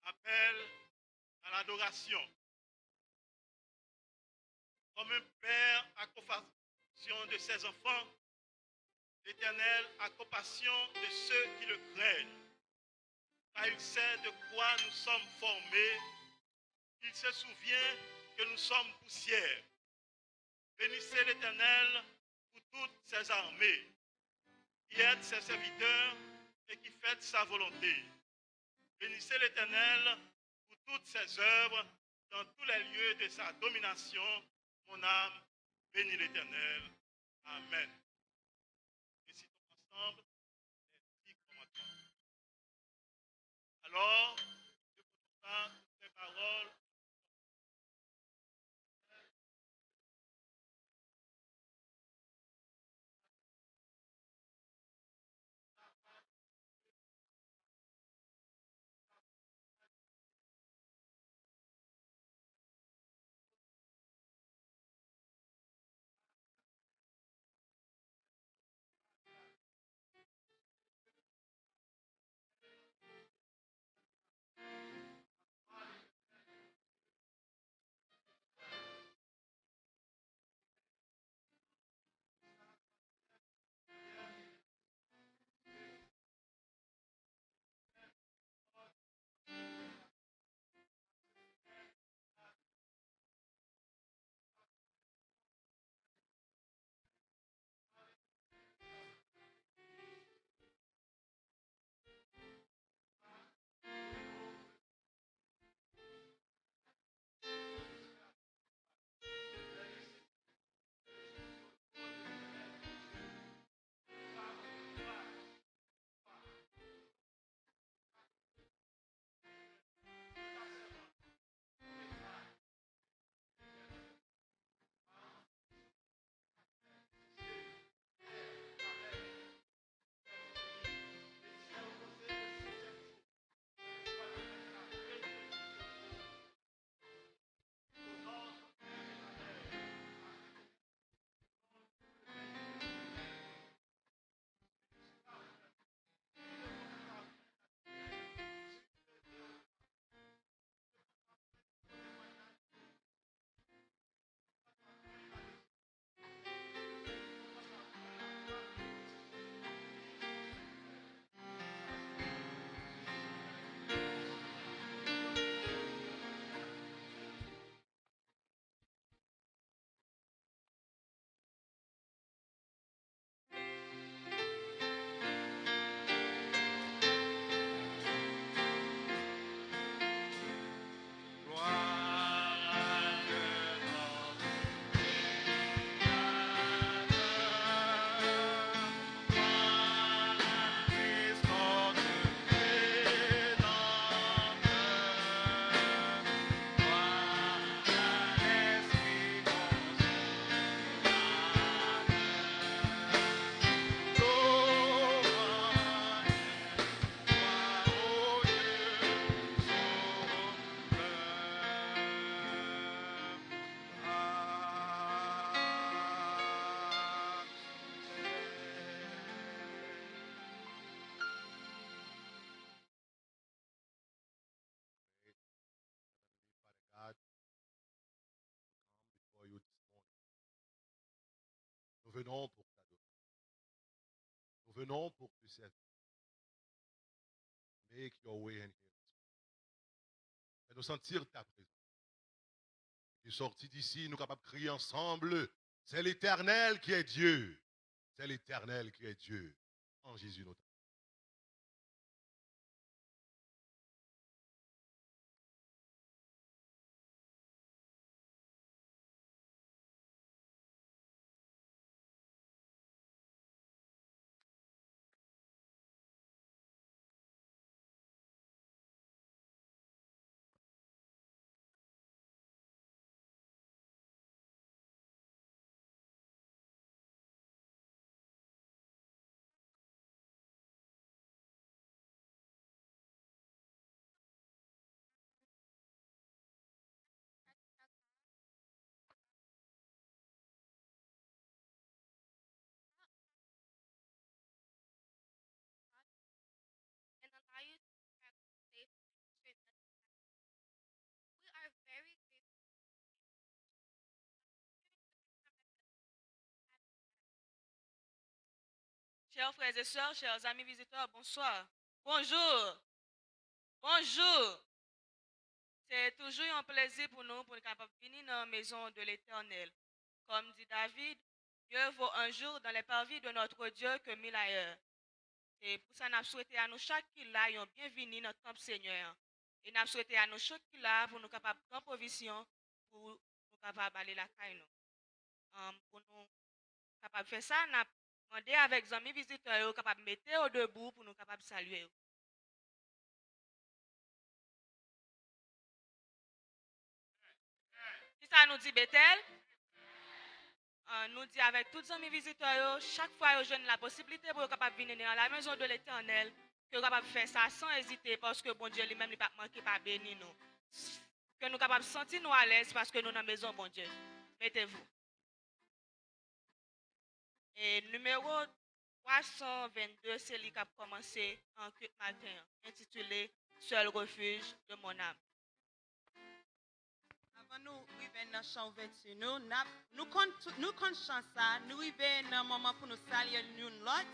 appelle à l'adoration. Comme un père a compassion de ses enfants, l'Éternel a compassion de ceux qui le craignent. Car il sait de quoi nous sommes formés. Il se souvient que nous sommes poussière. Bénissez l'Éternel pour toutes ses armées, qui aide ses serviteurs et qui fait sa volonté. Bénissez l'Éternel pour toutes ses œuvres dans tous les lieux de sa domination. Mon âme bénit l'Éternel. Amen. Récitons ensemble les 10 commandements. Alors, ne écoutons pas toutes les paroles. God, we come before you this morning. Nous venons pour t'adorer. Nous venons pour te servir. Make your way in here. Fais-nous sentir ta présence. Tu es sorti d'ici, nous capables de crier ensemble. C'est l'Éternel qui est Dieu. C'est l'Éternel qui est Dieu. En Jésus notre Chers frères et sœurs, chers amis visiteurs, bonsoir. Bonjour. Bonjour. C'est toujours un plaisir pour nous pour être venir dans la maison de l'Éternel. Comme dit David, Dieu vaut un jour dans les parvis de notre Dieu que 1000 ailleurs. Et pour ça, nous souhaitons à nous chaque qui là, bienvenue dans notre temple Seigneur. Et nous souhaitons à nous chaque qui là pour nous capables de prendre provision pour nous capables d'aller la caille nous. Pour nous capables de faire ça, nous demandé avec les amis visiteurs capables de mettre au debout pour nous capables de saluer. Qui ça nous dit Bethel? Nous dit avec tous les amis visiteurs, chaque fois ils ont la possibilité pour capable venir dans la maison de l'Éternel, que nous capable faire ça sans hésiter parce que bon Dieu lui-même n'est pas manqué pas bénir nous. Que nous capable sentir nous à l'aise parce que nous dans la maison bon Dieu. Mettez-vous. Et numéro 322, c'est lui qui a commencé en matin, intitulé Seul refuge de mon âme. Avant nous arriver dans le chant ouverture, nous comptons ça, nous arrivons dans un moment pour nous saluer l'une l'autre.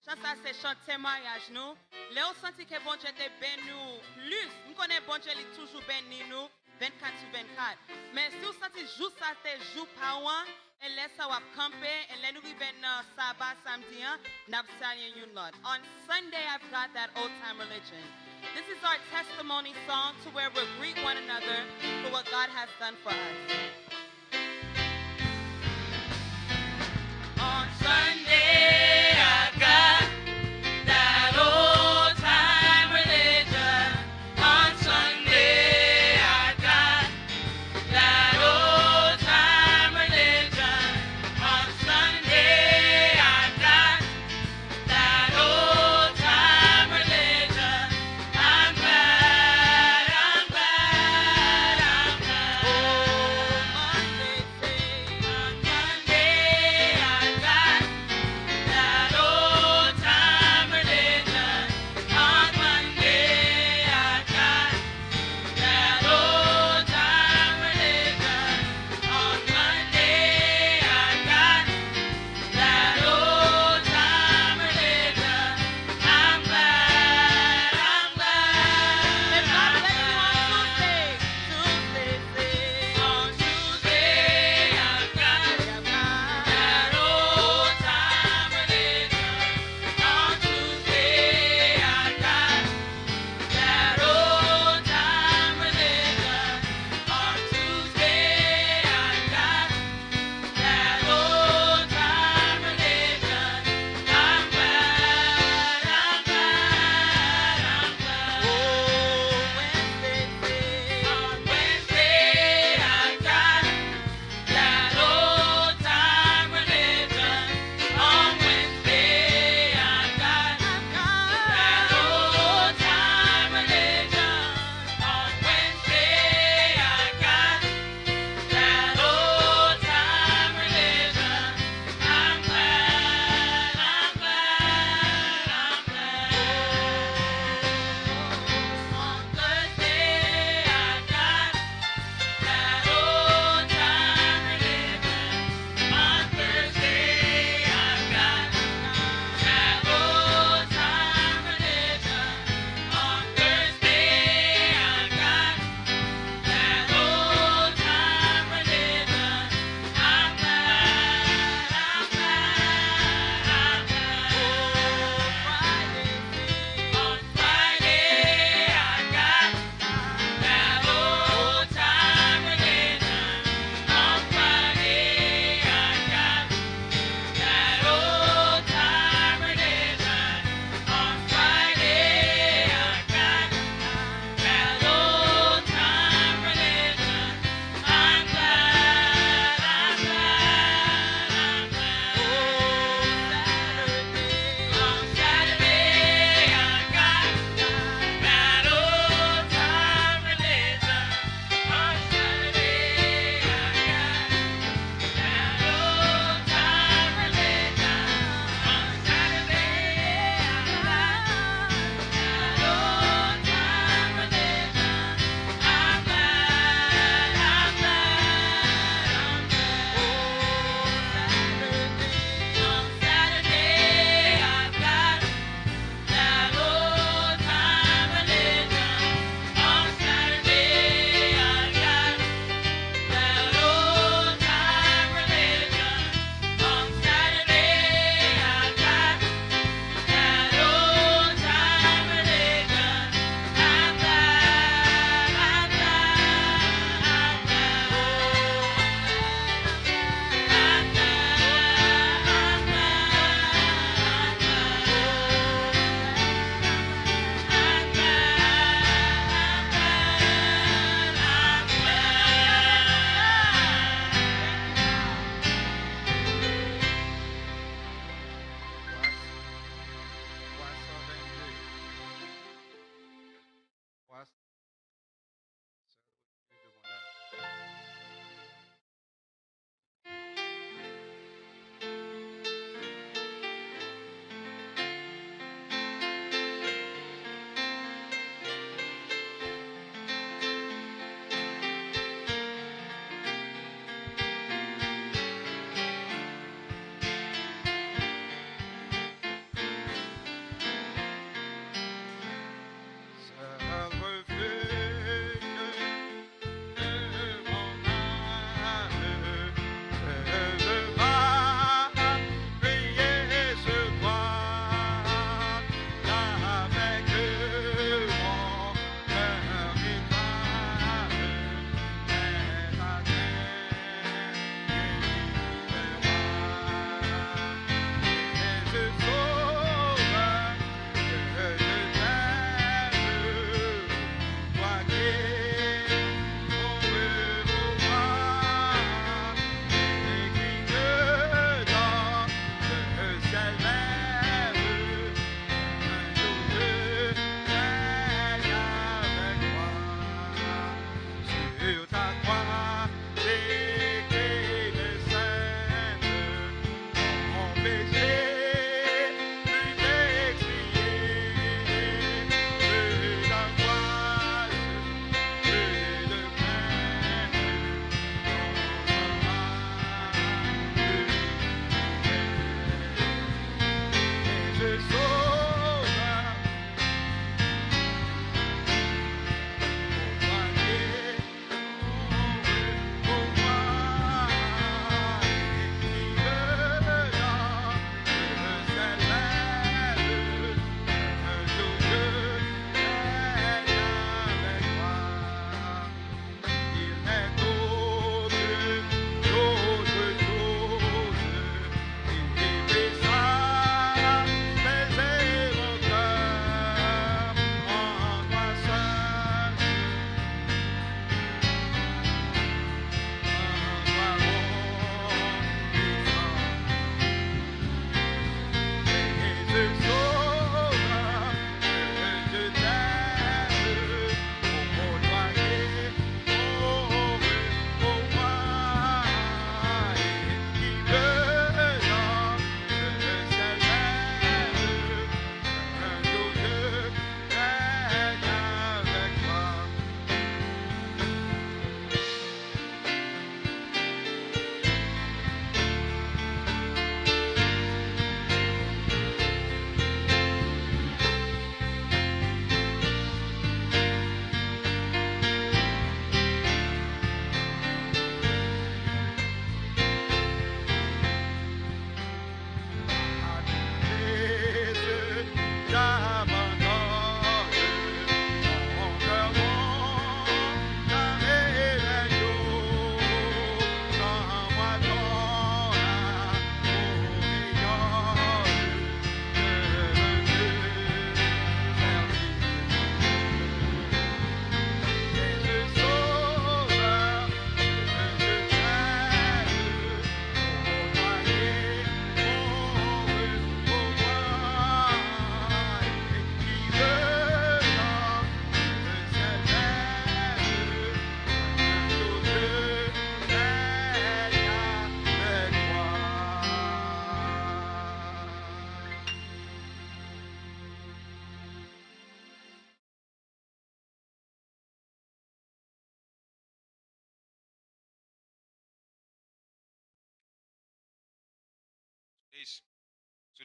Ça, c'est chant témoignage nous. Là, on sentit que bon Dieu était béni nous plus. Nous connaissons bon Dieu, il est toujours béni nous, 24 sur 24. Mais si vous sentez juste ça, c'est jour par an, et laisse ça camper, et là, nous arrivons dans sabbat samedi, nous saluons l'une l'autre. On Sunday, I've got that old time religion. This is our testimony song to where we'll greet one another for what God has done for us. On Sunday, I got that old time religion. On Sunday, I got that old time religion. On Sunday, I got that old time religion. I'm glad, I'm glad, I'm glad.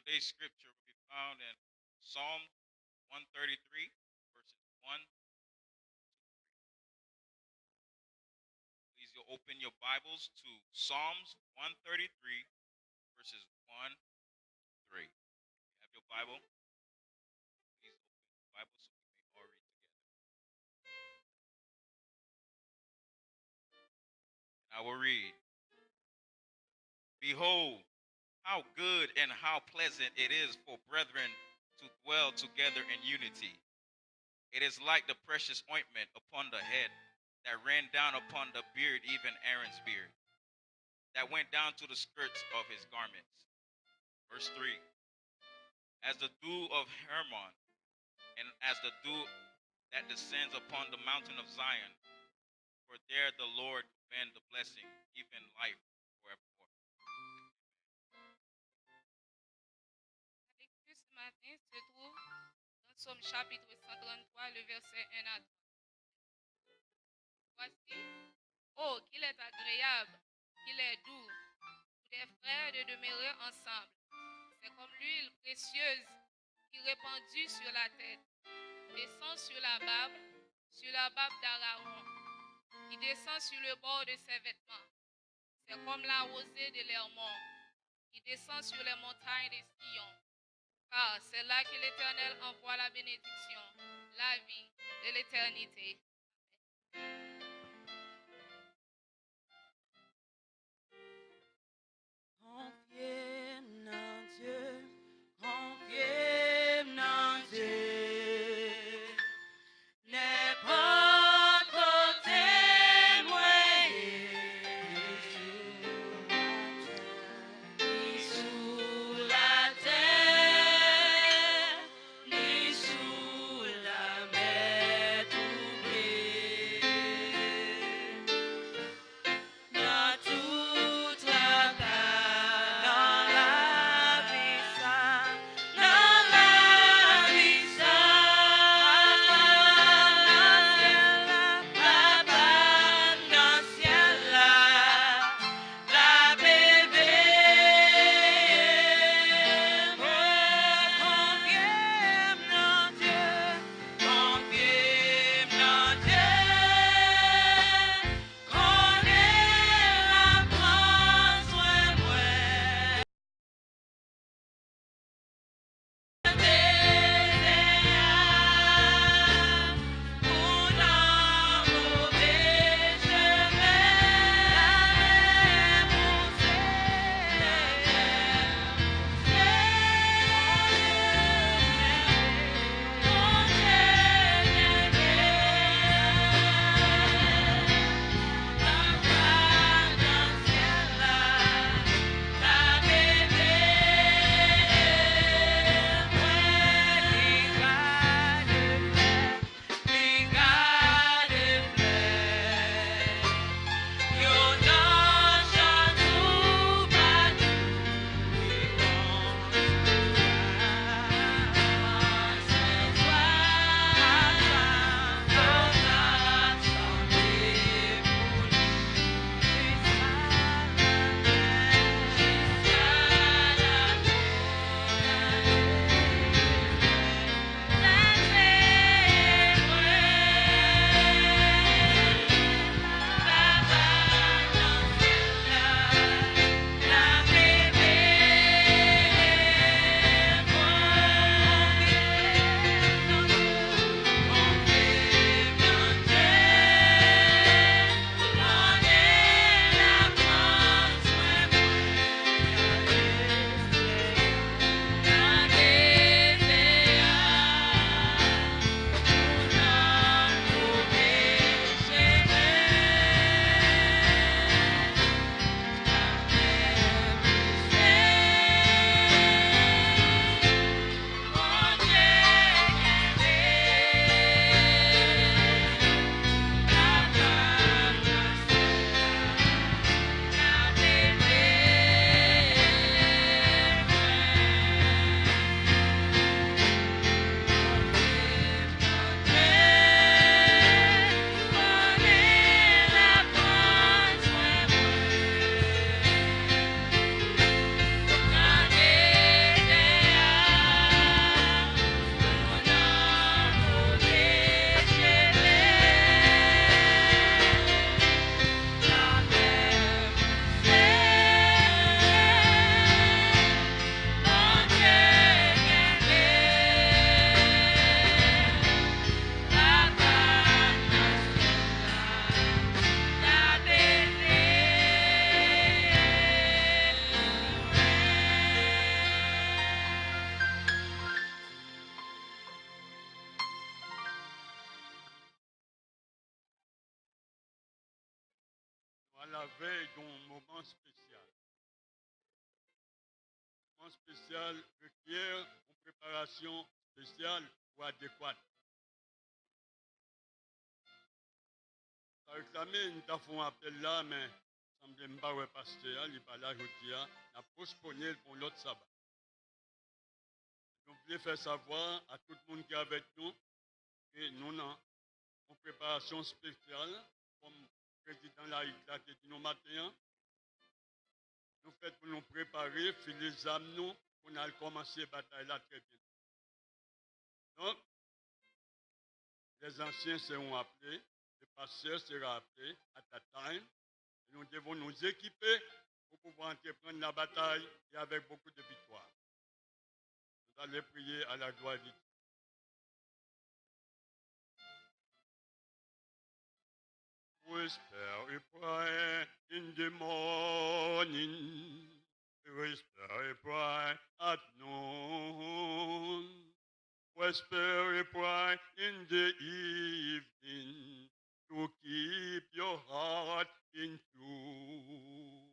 Today's scripture will be found in Psalm 133, verses 1. Please open your Bibles to Psalms 133, verses 1 3. You have your Bible? Please open the Bible so we may all read together. I will read. Behold, how good and how pleasant it is for brethren to dwell together in unity. It is like the precious ointment upon the head that ran down upon the beard, even Aaron's beard, that went down to the skirts of his garments. Verse 3. As the dew of Hermon, and as the dew that descends upon the mountain of Zion, for there the Lord command the blessing, even life forevermore. La lecture ce matin se trouve dans Somme chapitre 133, le verset 1 à 3. Voici, oh, qu'il est agréable, qu'il est doux, pour des frères de demeurer ensemble. C'est comme l'huile précieuse qui répandue sur la tête, descend sur la barbe d'Aaron, qui descend sur le bord de ses vêtements. C'est comme la rosée de l'Hermon, qui descend sur les montagnes de Sion. Car c'est là que l'Éternel envoie la bénédiction, la vie de l'éternité. Ni sous la mer tout la veille d'un moment spécial. Un moment spécial requiert une préparation spéciale ou adéquate. Ça réclamé, nous avons fait un appel là, mais ça ne me semble pas, pasteur, il n'est pas là aujourd'hui, on a postponé pour l'autre sabbat. Nous voulons faire savoir à tout le monde qui est avec nous que nous avons une préparation spéciale, comme le président Laïc l'a dit nous matin. Nous faisons pour nous préparer, filer les âmes, nous, pour nous commencer la bataille là très bien. Donc, les anciens seront appelés, les pasteurs seront appelés à ta time. Et nous devons nous équiper pour pouvoir entreprendre la bataille et avec beaucoup de victoire. Nous allons prier à la gloire de Dieu. Whisper a prayer in the morning, whisper a prayer at noon, whisper a prayer in the evening, to keep your heart in tune.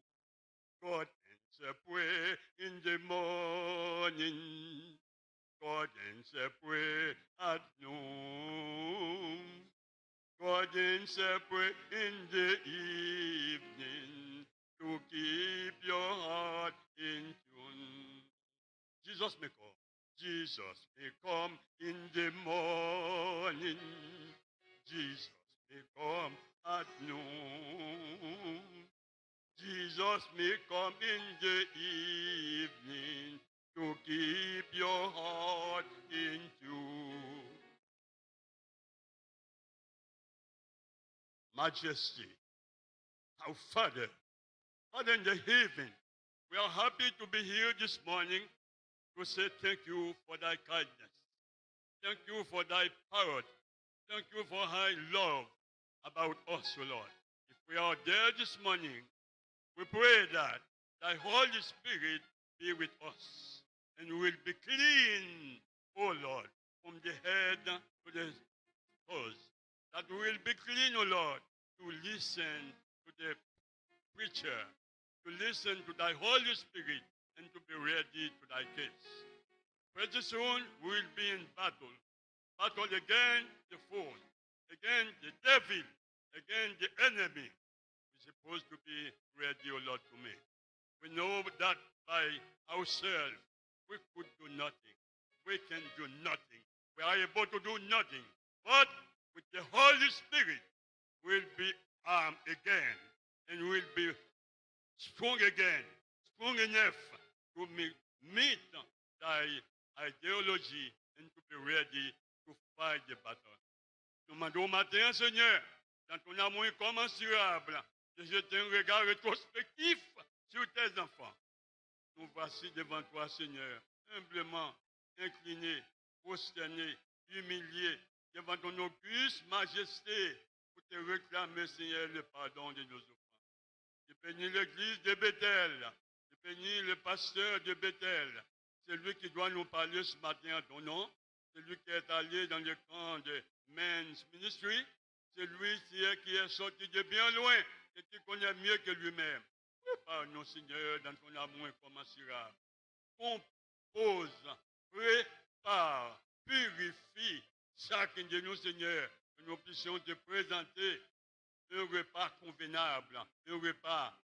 God answer prayer in the morning, God answer prayer at noon. God answer prayer in the evening, to keep your heart in tune. Jesus may come. Jesus may come in the morning. Jesus may come at noon. Jesus may come in the evening, to keep your heart in tune. Majesty, our Father in the heaven, we are happy to be here this morning to say thank you for thy kindness. Thank you for thy power. Thank you for thy love about us, O Lord. If we are there this morning, we pray that thy Holy Spirit be with us and we will be clean, O Lord, from the head to the toes. That we will be clean, O Lord, to listen to the preacher, to listen to thy Holy Spirit, and to be ready to thy case. Pretty soon we will be in battle. Battle against the foe, against the devil, against the enemy. We're supposed to be ready, O Lord, to me. We know that by ourselves we could do nothing. We can do nothing. We are able to do nothing. But with the Holy Spirit, we'll be armed again and we'll be strong again, strong enough to meet thy ideology and to be ready to fight the battle. Nous demandons au matin, Seigneur, dans ton amour incommensurable, de jeter un regard rétrospectif sur tes enfants. Nous voici devant toi, Seigneur, humblement inclinés, prosternés, humiliés, devant ton auguste majesté, pour te réclamer, Seigneur, le pardon de nos offenses. Je bénis l'église de Bethel, je bénis le pasteur de Bethel, c'est lui qui doit nous parler ce matin en ton nom, c'est lui qui est allé dans le camp de Men's Ministry, c'est lui qui est sorti de bien loin et qui connaît mieux que lui-même. Pardon, Seigneur, dans ton amour incommensurable. Compose, prépare, purifie chacun de nous, Seigneur, que nous puissions te présenter un repas convenable, un repas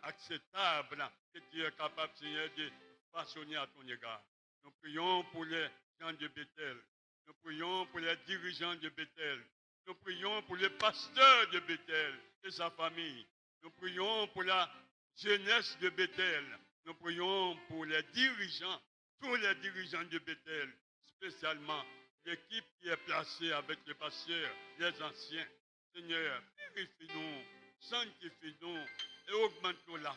acceptable que tu es capable, Seigneur, de façonner à ton égard. Nous prions pour les gens de Bethel. Nous prions pour les dirigeants de Bethel. Nous prions pour les pasteurs de Bethel et sa famille. Nous prions pour la jeunesse de Bethel. Nous prions pour les dirigeants, tous les dirigeants de Bethel, spécialement l'équipe qui est placée avec les pasteurs, les anciens. Seigneur, purifie-nous, sanctifie-nous et augmente-nous la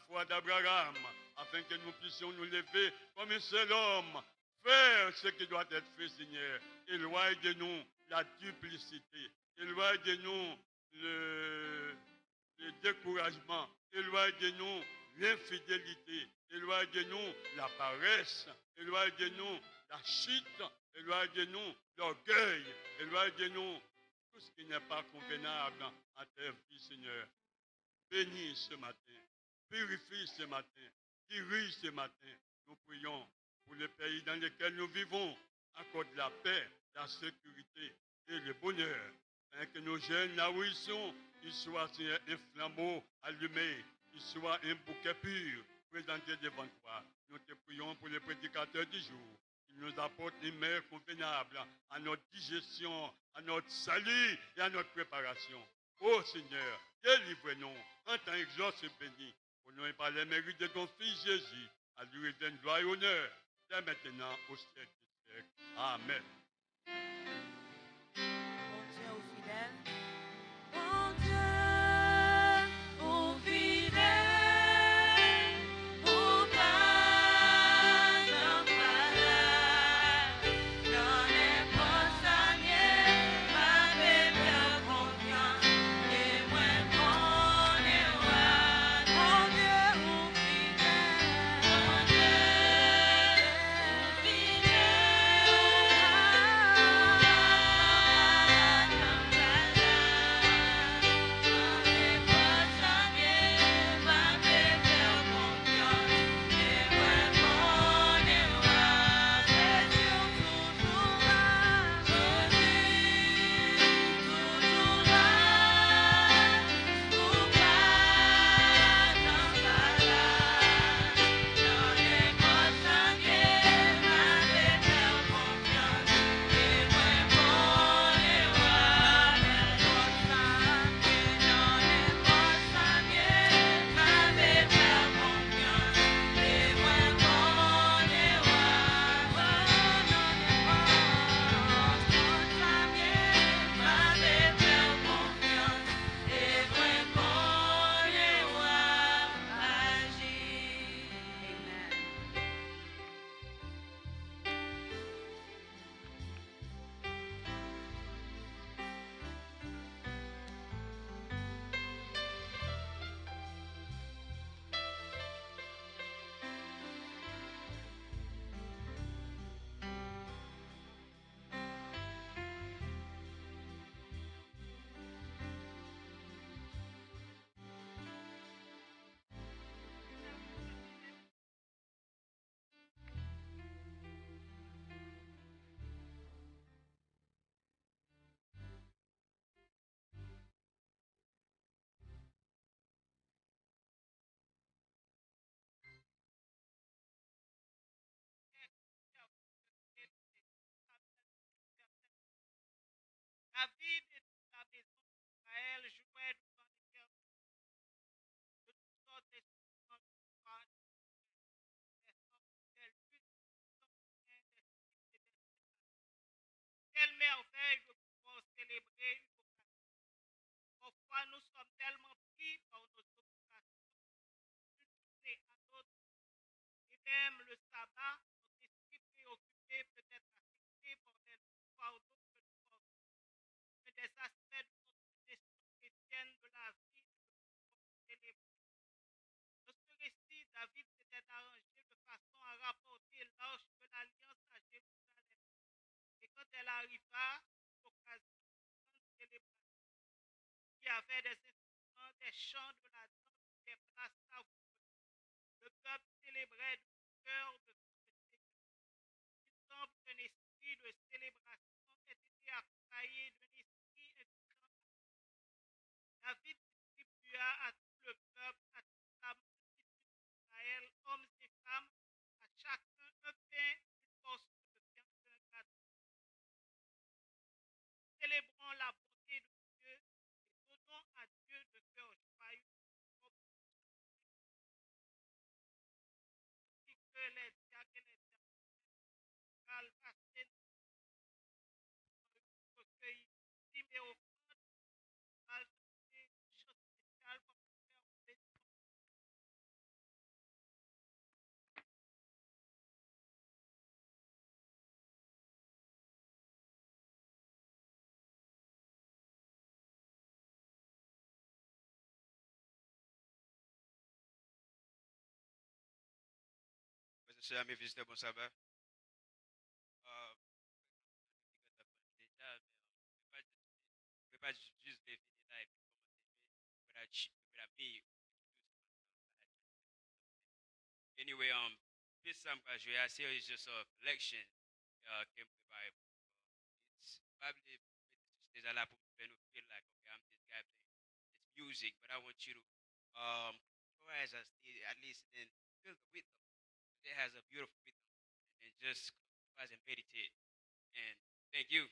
foi d'Abraham, afin que nous puissions nous lever comme un seul homme, faire ce qui doit être fait, Seigneur. Éloigne de nous la duplicité, éloigne de nous le découragement, éloigne de nous l'infidélité, éloigne de nous la paresse, éloigne de nous la chute, éloigne de nous l'orgueil, éloigne de nous tout ce qui n'est pas convenable à ta vie, Seigneur. Bénis ce matin, purifie ce matin, dirige ce matin. Nous prions pour les pays dans lesquels nous vivons. Accorde la paix, la sécurité et le bonheur. Afin que nos jeunes, là où ils sont, qu'ils soient un flambeau allumé, qu'ils soient un bouquet pur présenté devant toi. Nous te prions pour les prédicateurs du jour. Ils nous apportent une mère convenable à notre digestion, à notre salut et à notre préparation. Ô Seigneur, délivre-nous, entends, exauce et bénis. Au nom et par les mérites de ton Fils Jésus, à lui revienne gloire et honneur, dès maintenant au siècle des siècles. Amen. Bon Dieu au fidèle. Bon Dieu au fidèle. Au pas d'un malade. Dans les poissonniers, ma belle confiance. Et moi, mon roi. Bon Dieu au fidèle. Bon Dieu au David et toute la maison d'Israël jouaient devant l'Éternel de toutes sortes d'instruments de musique, des sorcières, des luttes, des sorcières, des styles et des célébrations. Quelle merveille de pouvoir célébrer une occasion. Parfois, nous sommes tellement pris par nos occupations, d'une journée à l'autre, et même le sabbat, notre esprit préoccupé peut être affecté par des fardeaux que nous portons, que des aspects de notre gestion chrétienne de la vie que nous pouvons célébrer. Dans ce récit, David s'était arrangé de façon à rapporter l'arche de l'alliance à Jérusalem. Et quand elle arriva, l'occasion d'une grande célébration, il y avait des instruments, des chants, de la danse, des plats savoureux. Le peuple célébrait de tout cœur de le Seigneur. Il semble qu'un esprit de célébration ait été accompagné d'un esprit invitant. David distribua à tout le peuple, à toute la multitude d'Israël, hommes et femmes, à chacun un pain, une portion de viande et un gâteau. Célébrons la bonté de Dieu et donnons à Dieu de cœur joyeux ainsi que les diacres et les diaconales passaient dans le recueil dîmes et offrandes, mal chanté, chant spécial pour faire plaisir. Mes chers amis visiteurs, bon sabbat. pas juste définir là et puis commencer à me Anyway, this time I see is just a collection came by it's probably there's a lot of people who feel like okay I'm this guy playing this music, but I want you to go as at least and feel the rhythm. It has a beautiful rhythm and just close and meditate. And thank you.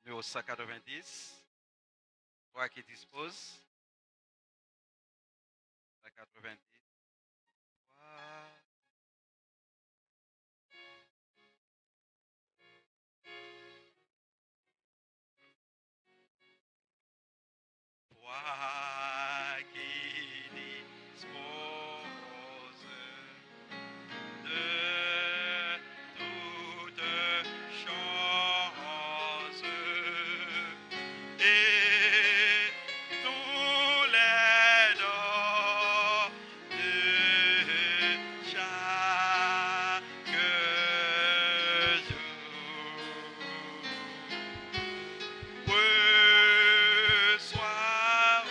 Numéro 190. Toi qui dispose. 190. Toi qui dispose de toutes choses et tous les dons de chaque jour. Reçois,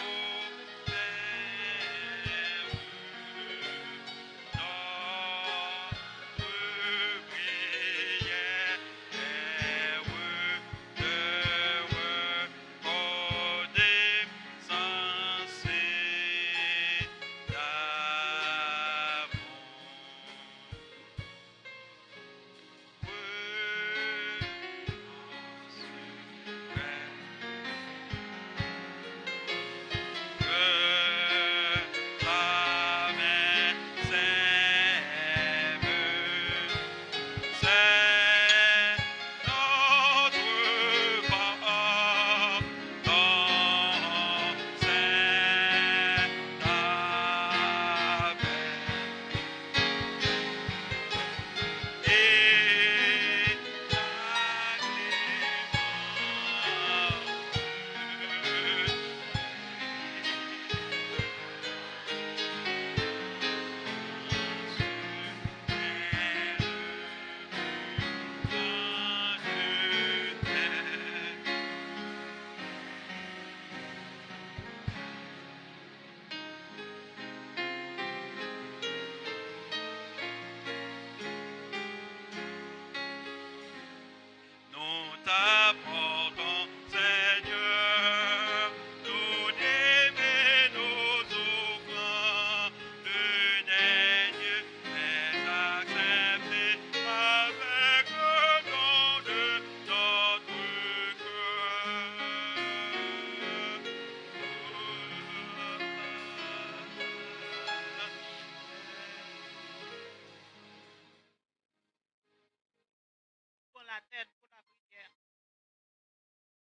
la tête pour la prière.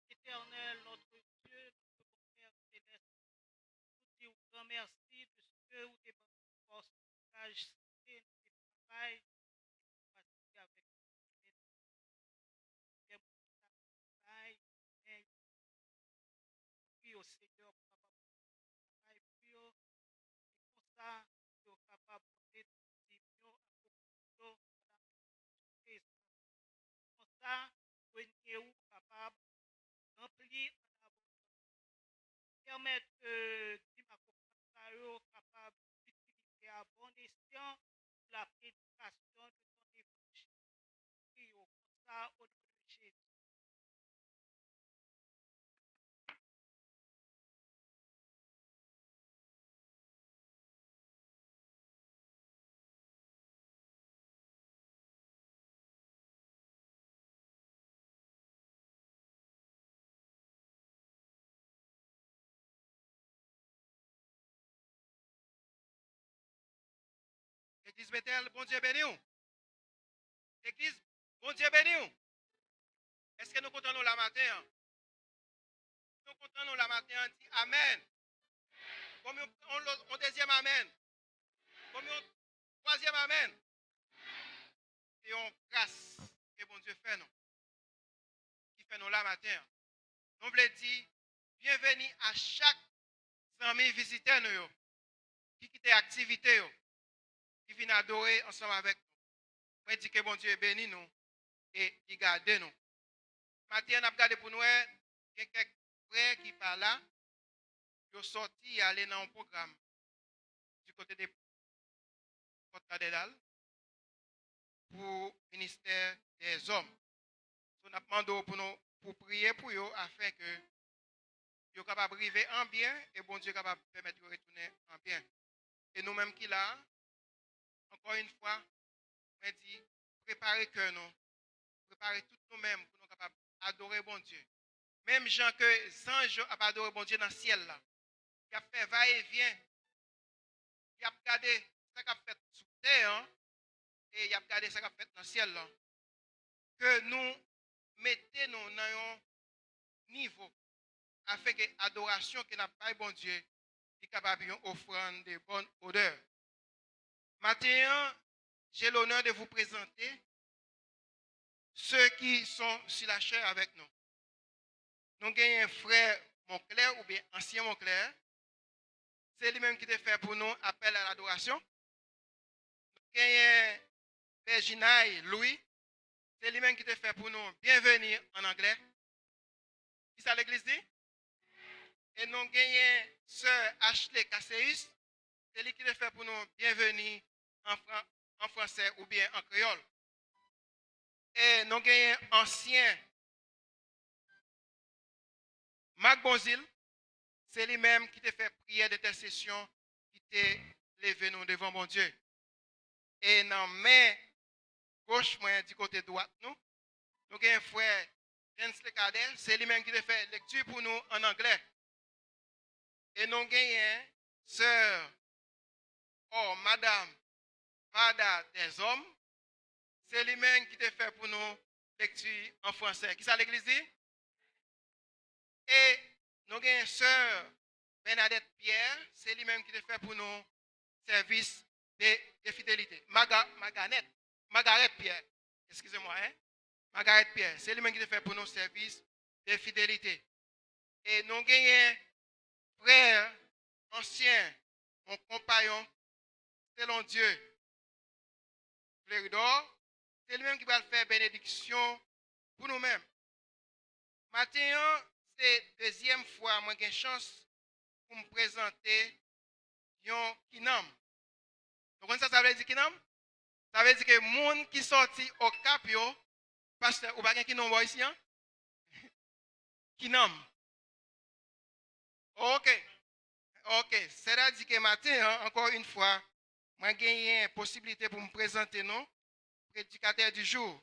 Éternel, notre Dieu, notre Père céleste, nous te grand merci de ce que vous t'es force, courage, santé, notre travail, fatigué avec nous. Travail, mais prie au Seigneur pour capable travail, prie au comme ça, pour capable de décision à propos de comme ça, vous capable de remplir permettre capable d'utiliser à bon escient la prédication de ton évangile. Prions comme ça au nom de Jésus. Église Bethel, bon Dieu béni. Église, bon Dieu béni. Est-ce que nous comptons nous la matin? Nous comptons nous la matin, on dit Amen. Comme on deuxième Amen. Comme on troisième Amen. Et on grâce que bon Dieu fait nous. Qui fait nous la matin. Nous voulons dire bienvenue à chaque ami visiteur nous qui quitte activité qui vient adorer ensemble avec nous. Moi dis que bon Dieu bénit nous et il garde nous. Matin on a regardé pour nous quelques frères qui parlent là. Ils sont sortis et aller dans un programme du côté des Côte-Cadéral pour le ministère des hommes. On a demandé pour nous pour prier pour eux afin que ils soient capables d'arriver en bien et bon Dieu capable de permettre de retourner en bien. Et nous-mêmes qui là, encore une fois, on dit préparez que nous, préparez tout nous-mêmes pour nous capables d'adorer bon Dieu. Même gens que les anges ont adoré bon Dieu dans le ciel là, qui a fait va-et-vient, qui a regardé ce qu'a fait sous terre hein, et il a regardé ce qu'a fait dans le ciel là. Que nous mettons nous dans un niveau afin que l'adoration que n'a pas bon Dieu est capable d'offrir de bonnes odeurs. Maintenant, j'ai l'honneur de vous présenter ceux qui sont sur la chair avec nous. Nous avons un frère Moncler ou bien ancien Moncler. C'est lui-même qui a fait pour nous appel à l'adoration. Nous avons Père Ginaï Louis. C'est lui-même qui a fait pour nous bienvenue en anglais. Qui ça l'église dit? Et nous avons Sœur Ashley Casseus. C'est lui qui a fait pour nous bienvenue en français ou bien en créole. Et nous avons ancien Marc Bonzil. C'est lui-même qui t'a fait prière d'intercession, qui t'a levé nous devant mon Dieu. Et dans main gauche, moi, du côté droit, nous avons un frère Jens Lecadel, c'est lui-même qui t'a fait lecture pour nous en anglais. Et nous avons une sœur, madame, Vada des hommes, c'est lui-même qui t'a fait pour nous lecture en français. Qui ça l'église dit? Et nous avons une sœur Bernadette Pierre, c'est lui-même qui te fait pour nous service de fidélité. Margaret Pierre, excusez-moi, hein? Margaret Pierre, c'est lui-même qui te fait pour nous service de fidélité. Et nous avons un frère ancien, mon compagnon, selon Dieu, Fleuridor, c'est lui-même qui va faire bénédiction pour nous-mêmes. Maintenant, c'est la deuxième fois que j'ai une chance pour me présenter un kinam. Donc, ça veut dire kinam? Ça veut dire que les gens qui sortent au cap, parce que vous n'avez pas kinam ici, hein? Kinam. Ok. C'est-à-dire que matin, encore une fois, moi j'ai une possibilité pour me présenter, non? Prédicateur du jour,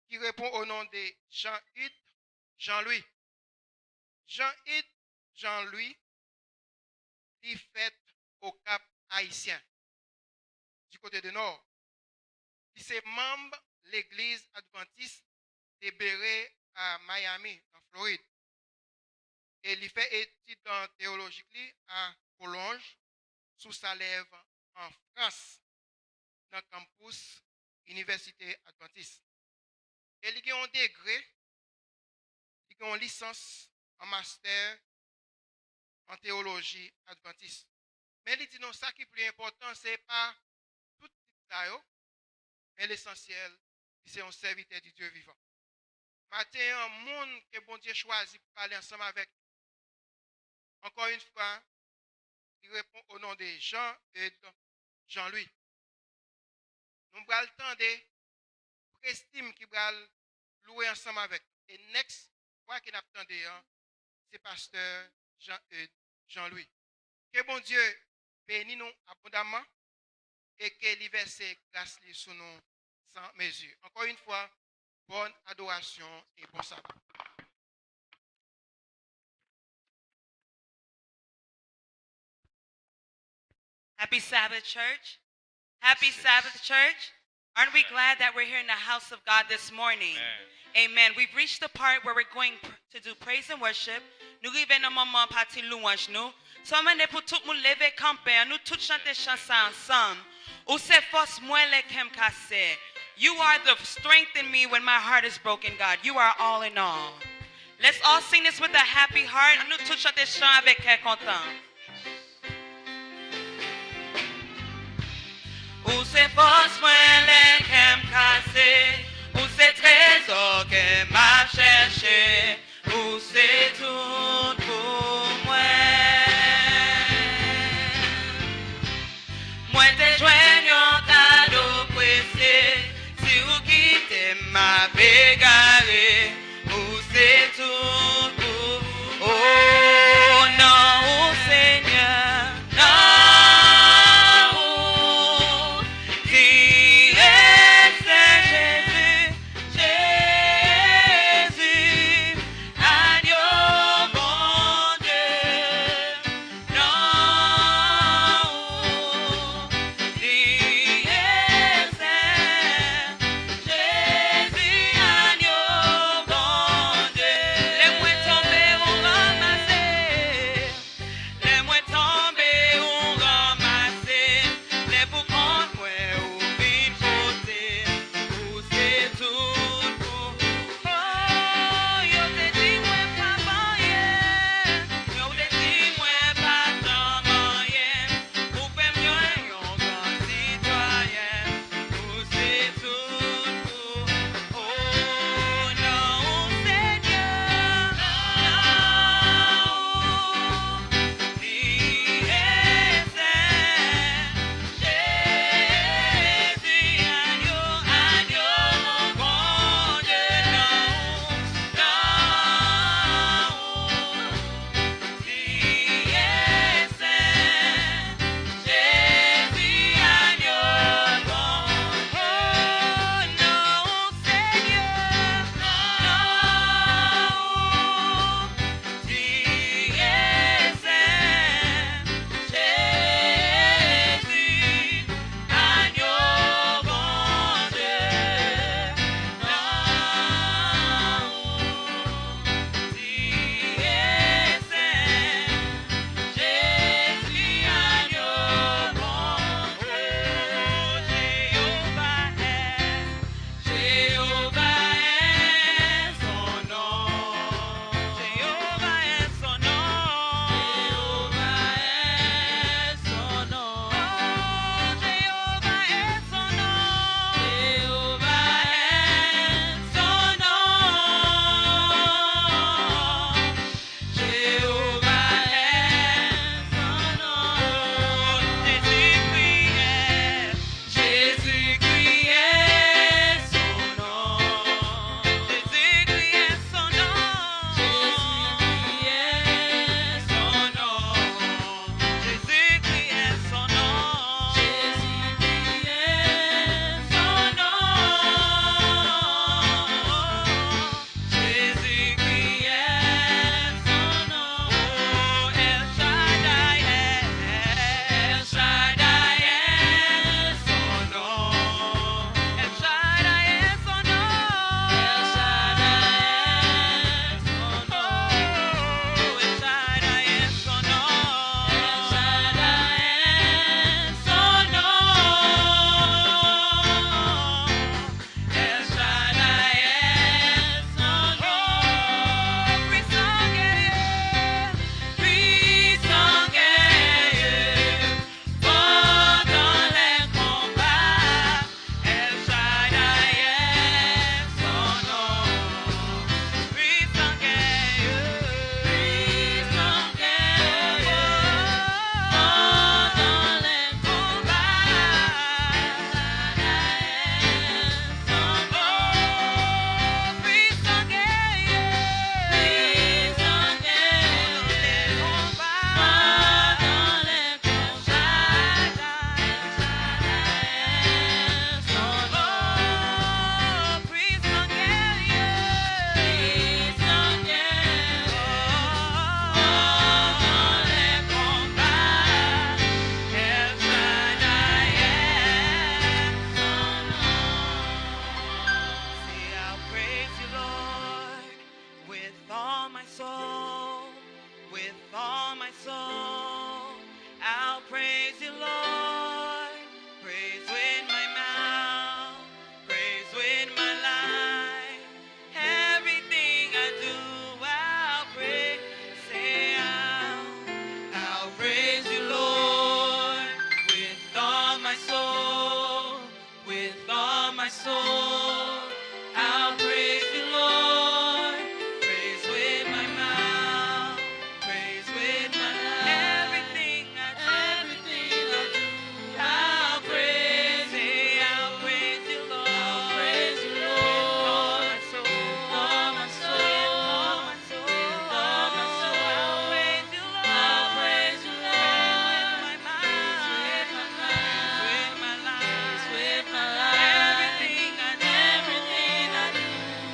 qui répond au nom de Jean-Hugues Jean-Louis. Jean-Hugues Jean-Louis, qui fait au Cap haïtien, du côté du nord. Qui est membre de l'église adventiste libéré à Miami, en Floride. Et il fait études en théologie à Collonges, sous sa lèvre en France, dans le campus Université Adventiste. Et il a un degré, il a une licence en master en théologie adventiste. Mais il dit non, ça qui est plus important, ce n'est pas tout ça, mais l'essentiel, c'est un serviteur du Dieu vivant. Matin, un monde que bon Dieu choisit pour parler ensemble avec. Encore une fois, il répond au nom de Jean et de Jean-Louis. Nous allons le temps de estime qui va louer ensemble avec. Et next fois qu'il attendait, c'est pasteur Jean-Louis. Que bon Dieu bénisse nous abondamment et que les versets grâce sur nous sans mesure. Encore une fois, bonne adoration et bon sabbat. Happy Sabbath, church. Happy Sabbath, church. Aren't we glad that we're here in the house of God this morning? Amen. We've reached the part where we're going to do praise and worship. Nous arrivons dans le moment partie louange nous. Sommes pour tout le monde lever camper, nous tous chanter chanson ensemble. Ou c'est force moi les kem cassé. You are the strength in me when my heart is broken, God. You are all in all. Let's all sing this with a happy heart. Nous tous chanter chant avec cœur content. Ou c'est force moi les kem cassé. Ou c'est trésor que m'a cherché. Ou c'est tout pour moi. Moi te joignons cadeau pressé. Si vous quittez ma bégarée. Ou c'est tout pour vous. Oh non, oh Seigneur. Non, oh, si my soul. I'll praise you, Lord. Praise with my mouth. Praise with my life. Everything I do. I'll praise you. I'll praise you, Lord. I'll praise you, Lord. With all my soul. With all my soul. With all my soul. I'll praise you, Lord. I'll praise you, Lord. With my mind. With my mind. With my life. With my life. Everything I do.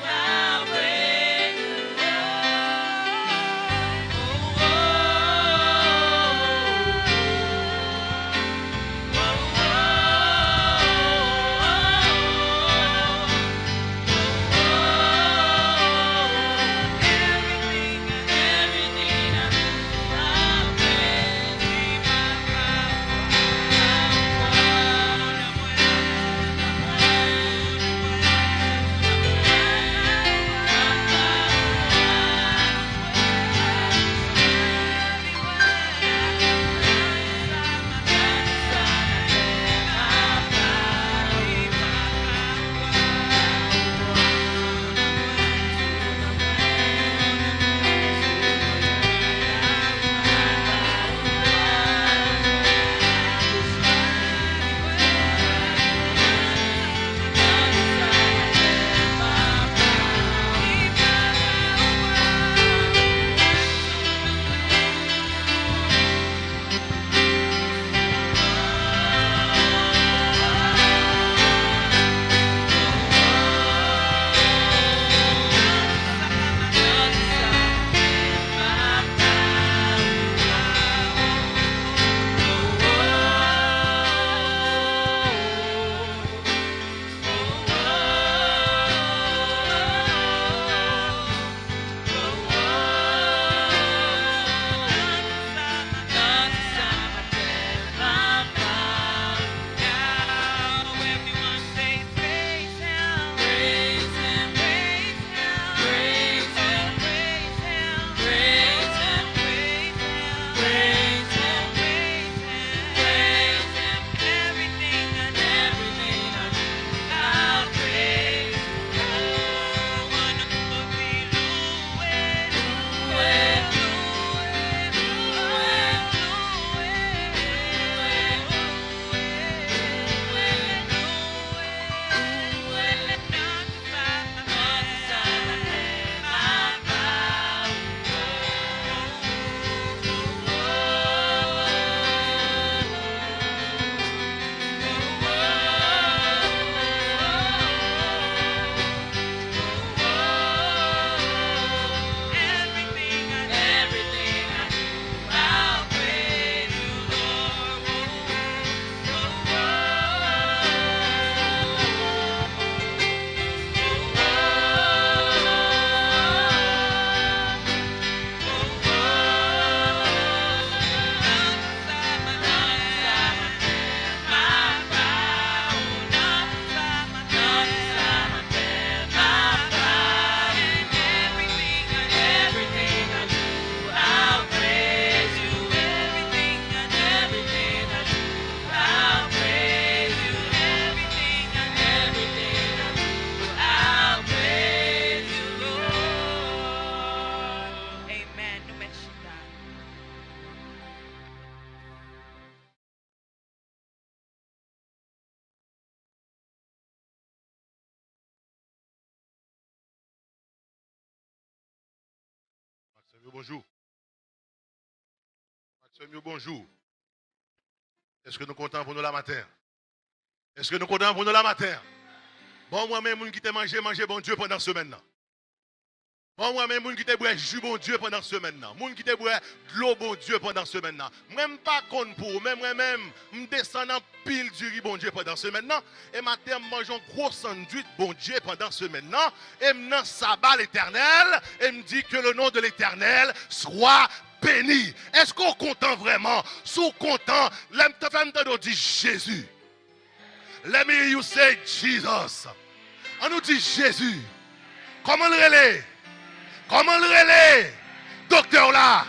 I'll praise you, Bonjour. Bonjour. Est-ce que nous comptons pour nous la matin? Est-ce que nous comptons pour nous la matin? Bon, moi-même, moun qui t'a mangé bon Dieu pendant ce semaine. Bon, moi-même, moun qui t'a boire jus bon Dieu pendant ce semaine. Moun qui t'a boire de l'eau bon Dieu pendant ce semaine. Même pas compte pour même moi-même, me descendant pile du riz bon Dieu pendant ce semaine. Et matin, mangeons gros sandwich bon Dieu pendant ce semaine. Et maintenant, sabbat l'éternel. Et me dit que le nom de l'éternel soit béni. Est-ce qu'on content vraiment? Sous content, l'homme te fait dit Jésus. Let me hear you say Jesus. On nous dit Jésus. Comment le relais? Comment le relais? Docteur là,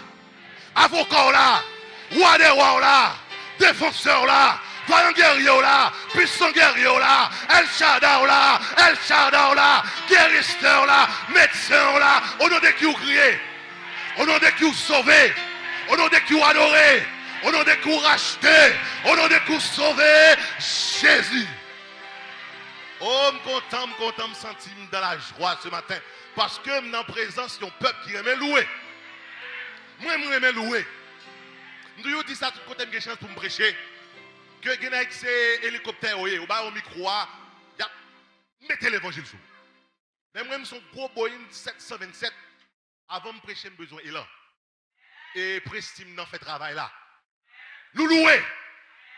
avocat là, roi des rois là, défenseur là, Vaillant guerrier là, puissant guerrier là, El Shaddai là, El Shaddai là, guérisseur là, médecin là, au nom de qui vous criez, au nom de qui vous sauvez, au nom de qui vous adorez, au nom de qui vous rachetez, au nom de qui vous sauvez, Jésus. Oh, me content, me sentir dans la joie ce matin. Parce que je suis en présence d'un peuple qui aime louer. Moi, je aime louer. Je dis ça tout côté de chance pour me prêcher. Que c'est hélicoptère, ou au micro, mettez l'évangile sur. Mais moi, je suis un gros Boeing 727. Avant de me prêcher, j'ai besoin d'élan. Et Prestime n'a fait travail là. Nous louer.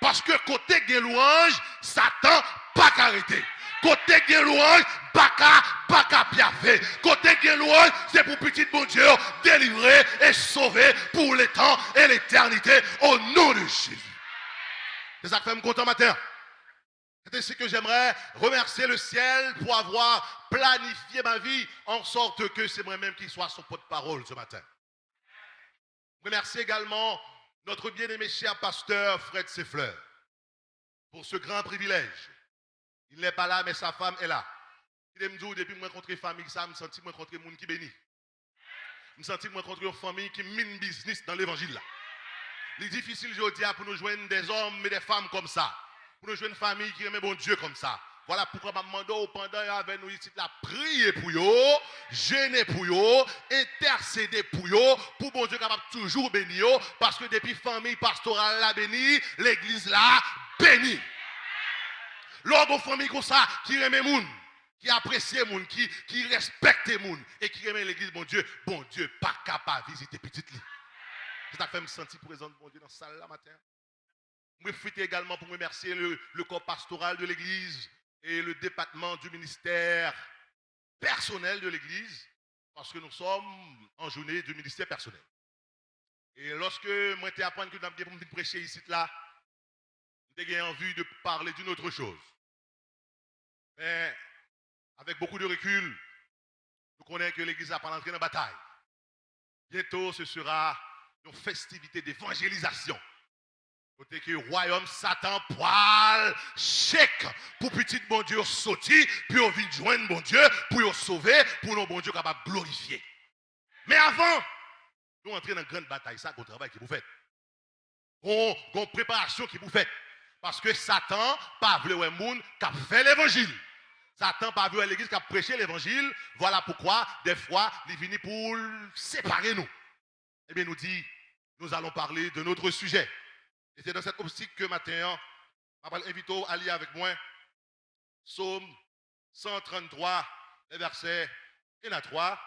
Parce que côté de louange, Satan pas arrêté. Côté de louange, pas piafé. Côté de louange, c'est pour petit bon Dieu délivrer et sauver pour les temps et l'éternité au nom de Jésus. C'est ça que fait me content matin. C'est ainsi que j'aimerais remercier le ciel pour avoir planifié ma vie en sorte que c'est moi-même qui soit son porte-parole ce matin. Je remercie également notre bien-aimé cher pasteur Fred Seffleur pour ce grand privilège. Il n'est pas là, mais sa femme est là. Il me dit, depuis que je rencontré famille, ça me senti que je rencontré monde qui bénit. Je me senti que je rencontré une famille qui mine business dans l'évangile là. Il est difficile aujourd'hui pour nous joindre des hommes et des femmes comme ça. Pour nous joindre une famille qui aime bon Dieu comme ça. Voilà pourquoi je demande pendant avec nous ici la prier pour eux, jeûner pour eux, intercéder pour eux, pour bon Dieu capable toujours bénir eux, parce que depuis famille pastorale la bénie, l'église là bénie. Lorsqu'on famille comme ça qui aime moun, qui apprécie moun, qui respecte moun et qui aime l'église bon Dieu pas capable de visiter petite lit. C'est ça fait me sentir présent bon Dieu dans la salle là matin. Je profite également pour remercier le corps pastoral de l'église et le département du ministère personnel de l'église, parce que nous sommes en journée du ministère personnel. Et lorsque moi j'ai appris que nous avons prêcher ici là, j'ai envie de parler d'une autre chose. Mais avec beaucoup de recul, nous connaissons que l'église n'a pas entré dans la bataille. Bientôt, ce sera une festivité d'évangélisation. Côté que le royaume Satan poil chèque pour petit bon Dieu sortir, puis on vient joindre bon Dieu, pour nous sauver, pour nous bon Dieu capable de glorifier. Mais avant, nous entrons dans une grande bataille, ça, qu'on travail qui vous fait. Qu'on préparation qui vous fait. Parce que Satan pas voulu un monde qui a fait l'évangile. Satan pas voulu l'église qui a prêché l'évangile. Voilà pourquoi, des fois, il vient pour séparer nous. Eh bien, nous dit, nous allons parler de notre sujet. Et c'est dans cette optique que matin, je vais inviter à lire avec moi Psaume 133, les versets 1 à 3.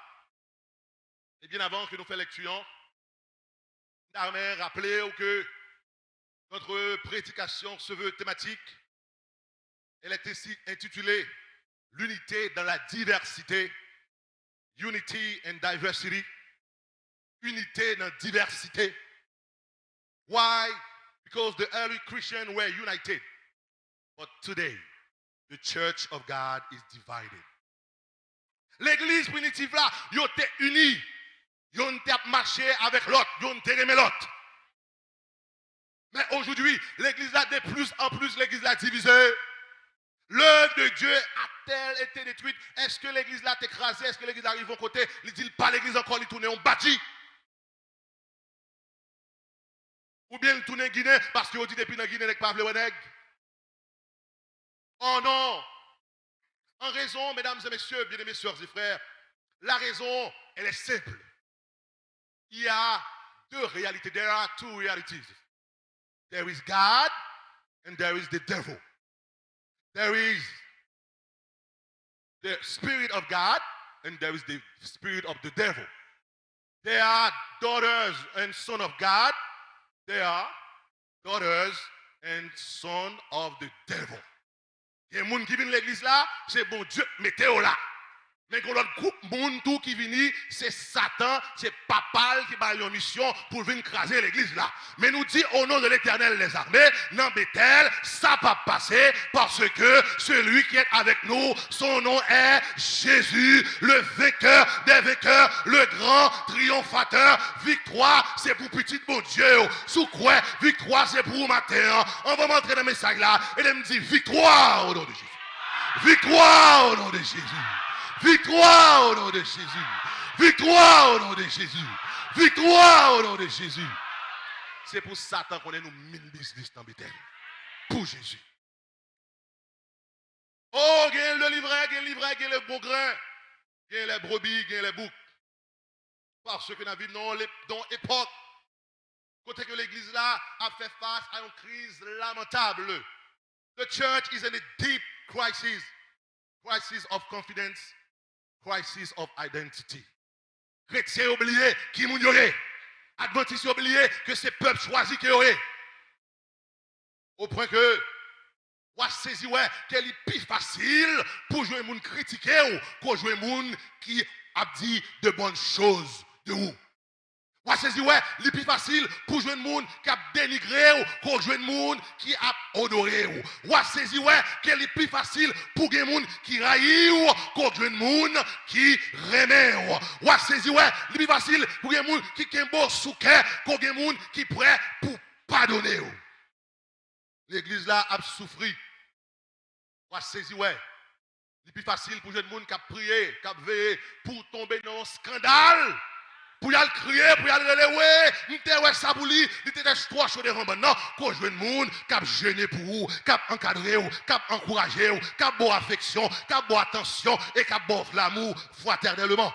Et bien avant que nous fassions lecture, je vais rappeler que notre prédication se veut thématique. Elle est ici intitulée L'unité dans la diversité. Unity and diversity. Unité dans la diversité. Why? Because the early Christians were united. But today, the church of God is divided. L'église primitive là, ils étaient unis. Ils ont marché avec l'autre. Ils ont aimé l'autre. Mais aujourd'hui, l'église là, de plus en plus, l'église là divisée. L'œuvre de Dieu a-t-elle été détruite? Est-ce que l'église là est écrasée? Est-ce que l'église arrive au côté? Il dit pas l'église encore, il tourne en bâti. Ou bien il tourne en Guinée parce qu'il dit depuis dans Guinée, il n'y a pas de nègre. Oh non! En raison, mesdames et messieurs, bien-aimés sœurs et frères, la raison, elle est simple. Il y a deux réalités. There are two realities. There is God and there is the devil. There is the Spirit of God and there is the spirit of the devil. They are daughters and sons of God. They are daughters and sons of the devil. Il y a des gens qui viennent à l'église là, c'est bon Dieu, mettez-vous là. Mais quand l'autre groupe monde tout qui vient, c'est Satan, c'est Papal qui a une mission pour venir craser l'église là. Mais nous dit au nom de l'Éternel des armées, dans Bethel, ça va passer parce que celui qui est avec nous, son nom est Jésus, le vainqueur des vainqueurs, le grand triomphateur. Victoire, c'est pour petit bon Dieu. Sous quoi? Victoire, c'est pour matin. On va montrer dans le message là et il me dit victoire au nom de Jésus. Victoire au nom de Jésus. Victoire au nom de Jésus. Victoire au nom de Jésus. Victoire au nom de Jésus. C'est pour Satan qu'on est nous 1000 business dans Bethel. Pour Jésus. Oh, gagne le livret, gagne le bon grain, gagne les brebis, gagne les boucs. Parce que nous vivons dans l'époque, côté que l'église là a fait face à une crise lamentable. The church is in a deep crisis. Crisis of confidence. Crisis of identity. Chrétiens oubliés qui moun yoré. Adventistes oubliés que c'est peuple choisi qui yoré. Au point que, on saisi ouais, qu'elle est plus facile pour jouer moun critiquer ou pour jouer moun qui a dit de bonnes choses de vous. On saisi ouais, c'est plus facile pour jouer moun qui a dénigré ou pour jouer moun qui a honoré ou. On saisi ouais, qu'elle est plus facile pour jouer moun qui raille ou pour jouer moun qui remet ou. On saisi ouais, c'est plus facile pour jouer moun qui kembo souké pour jouer moun qui prêt pour pardonner ou. L'église là a souffert. On saisi ouais, c'est plus facile pour jouer moun qui a prié, qui a veillé pour tomber dans un scandale. Pour y aller crier, pour y aller relever, nous ouais ça pour lui, il était trois choses de rembans. Non, qu'on joue le monde, cap gêné pour vous, cap encadré ou, cap encouragé ou, cap bon affection, cap bon attention et cap bon l'amour fraternellement.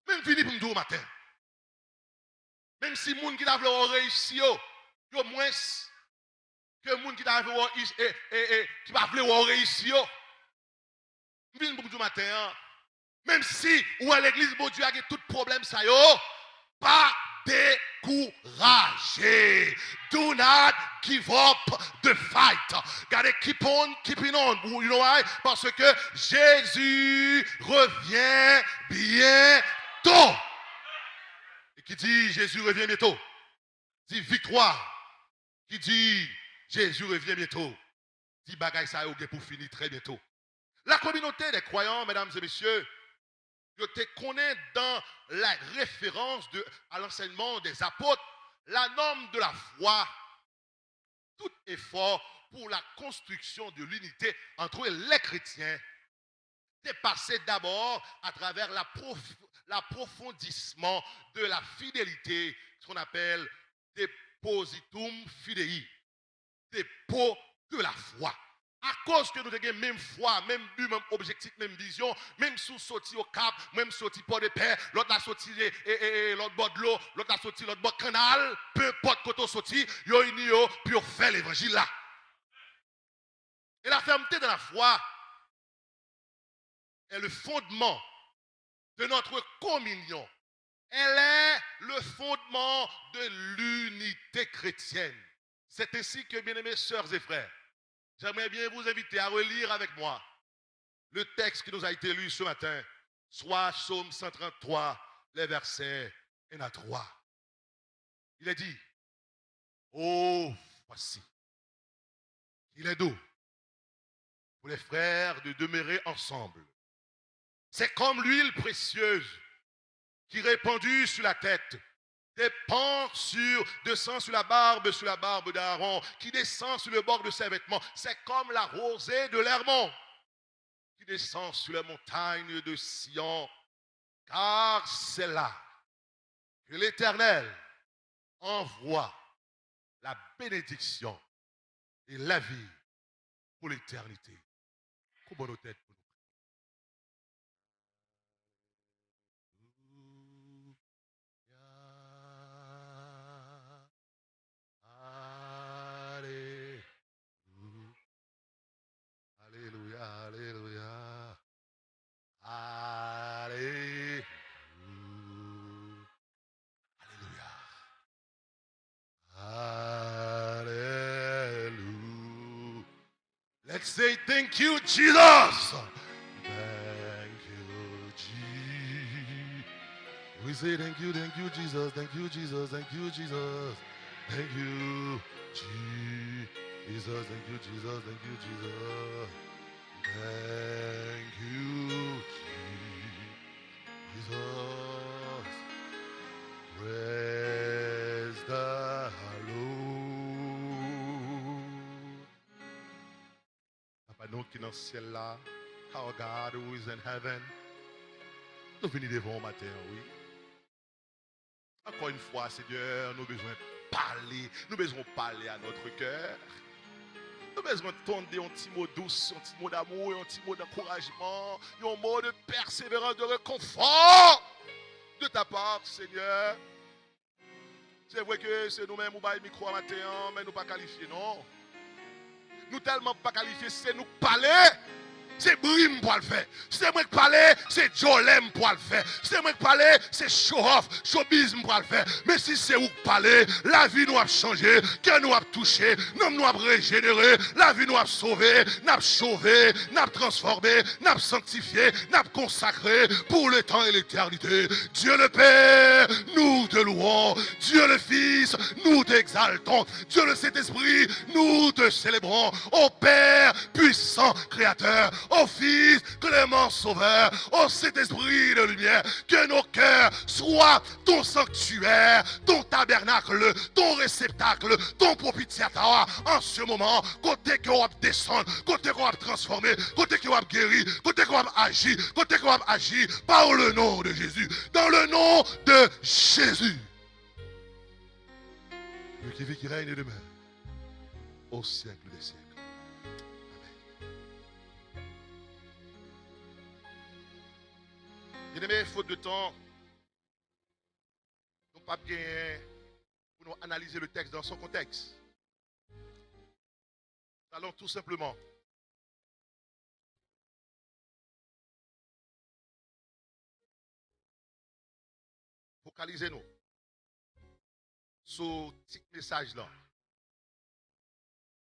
Même fini pour me dire au matin. Même si les gens qui a voulu réussir, yo moins que les gens qui a voulu réussir. Je viens pour me dire au matin. Même si ou à l'église, bon Dieu a tout problème, ça yo, pas décourager. Do not give up the fight. Gotta keep on keeping on. You know why? Parce que Jésus revient bientôt. Et qui dit Jésus revient bientôt? Dit victoire. Qui dit Jésus revient bientôt? Dit bagaille ça yo pour finir très bientôt. La communauté des croyants, mesdames et messieurs, je te connais dans la référence à l'enseignement des apôtres, la norme de la foi, tout effort pour la construction de l'unité entre les chrétiens est passé d'abord à travers l'approfondissement de la fidélité, ce qu'on appelle depositum fidei, dépôt de la foi. À cause que nous avons même foi, même but, même objectif, même vision, même sous sorti au cap, même sorti port de paix, l'autre a sorti l'autre bord de l'eau, l'autre a sorti l'autre bord canal, peu importe côté sorti, yo uni yo pour faire l'évangile là. Et la fermeté de la foi est le fondement de notre communion. Elle est le fondement de l'unité chrétienne. C'est ainsi que, bien-aimés sœurs et frères, j'aimerais bien vous inviter à relire avec moi le texte qui nous a été lu ce matin, soit Psaume 133, les versets 1 à 3. Il est dit, oh, voici, il est doux pour les frères de demeurer ensemble. C'est comme l'huile précieuse qui répandue sur la tête, descend sur la barbe d'Aaron, qui descend sur le bord de ses vêtements. C'est comme la rosée de l'Hermon, qui descend sur les montagnes de Sion. Car c'est là que l'Éternel envoie la bénédiction et la vie pour l'éternité. Courbons nos têtes. Let's say thank you, Jesus. Thank you, We say thank you, Jesus, thank you, Jesus, thank you, Jesus. Thank you, Jesus, thank you, Jesus, thank you, Jesus. Thank you, Jesus. Praise the Lord. Papa, nous qui dans le ciel là, our God who is in heaven, nous venons devant matin, oui. Encore une fois, Seigneur, nous avons besoin de parler, nous avons besoin de parler à notre cœur. Nous avons besoin de tendre un petit mot douce, un petit mot d'amour, un petit mot d'encouragement, un mot de persévérance, de réconfort de ta part, Seigneur. C'est vrai que c'est nous-mêmes qui avons le micro à matin, mais nous ne sommes pas qualifiés, non. Nous tellement pas qualifiés, c'est nous parler. C'est Brim pour le faire. C'est moi qui parle, c'est Jolem pour le faire. C'est moi qui parle, c'est Show-off, Showbiz pour le faire. Mais si c'est vous qui parlez, la vie nous a changé, que nous a touché, nous a régénéré, la vie nous a sauvé, nous a sauvé, nous a transformé, nous a sanctifié, nous a consacré pour le temps et l'éternité. Dieu le Père, nous te louons. Dieu le Fils, nous t'exaltons. Dieu le Saint-Esprit, nous te célébrons. Ô Père puissant Créateur, ô Fils clément Sauveur, ô Saint-Esprit de lumière, que nos cœurs soient ton sanctuaire, ton tabernacle, ton réceptacle, ton propitiatoire en ce moment, côté que on va descendre, côté qu'on va transformer, côté qu'on va guérir, côté qu'on va agir, côté qu'on va agir par le nom de Jésus, dans le nom de Jésus. Dieu qui vit, qui règne demain, au siècle des siècles. Bien-aimés, faute de temps, nous pas bien pour nous analyser le texte dans son contexte. Nous allons tout simplement focaliser-nous sur ce petit message-là.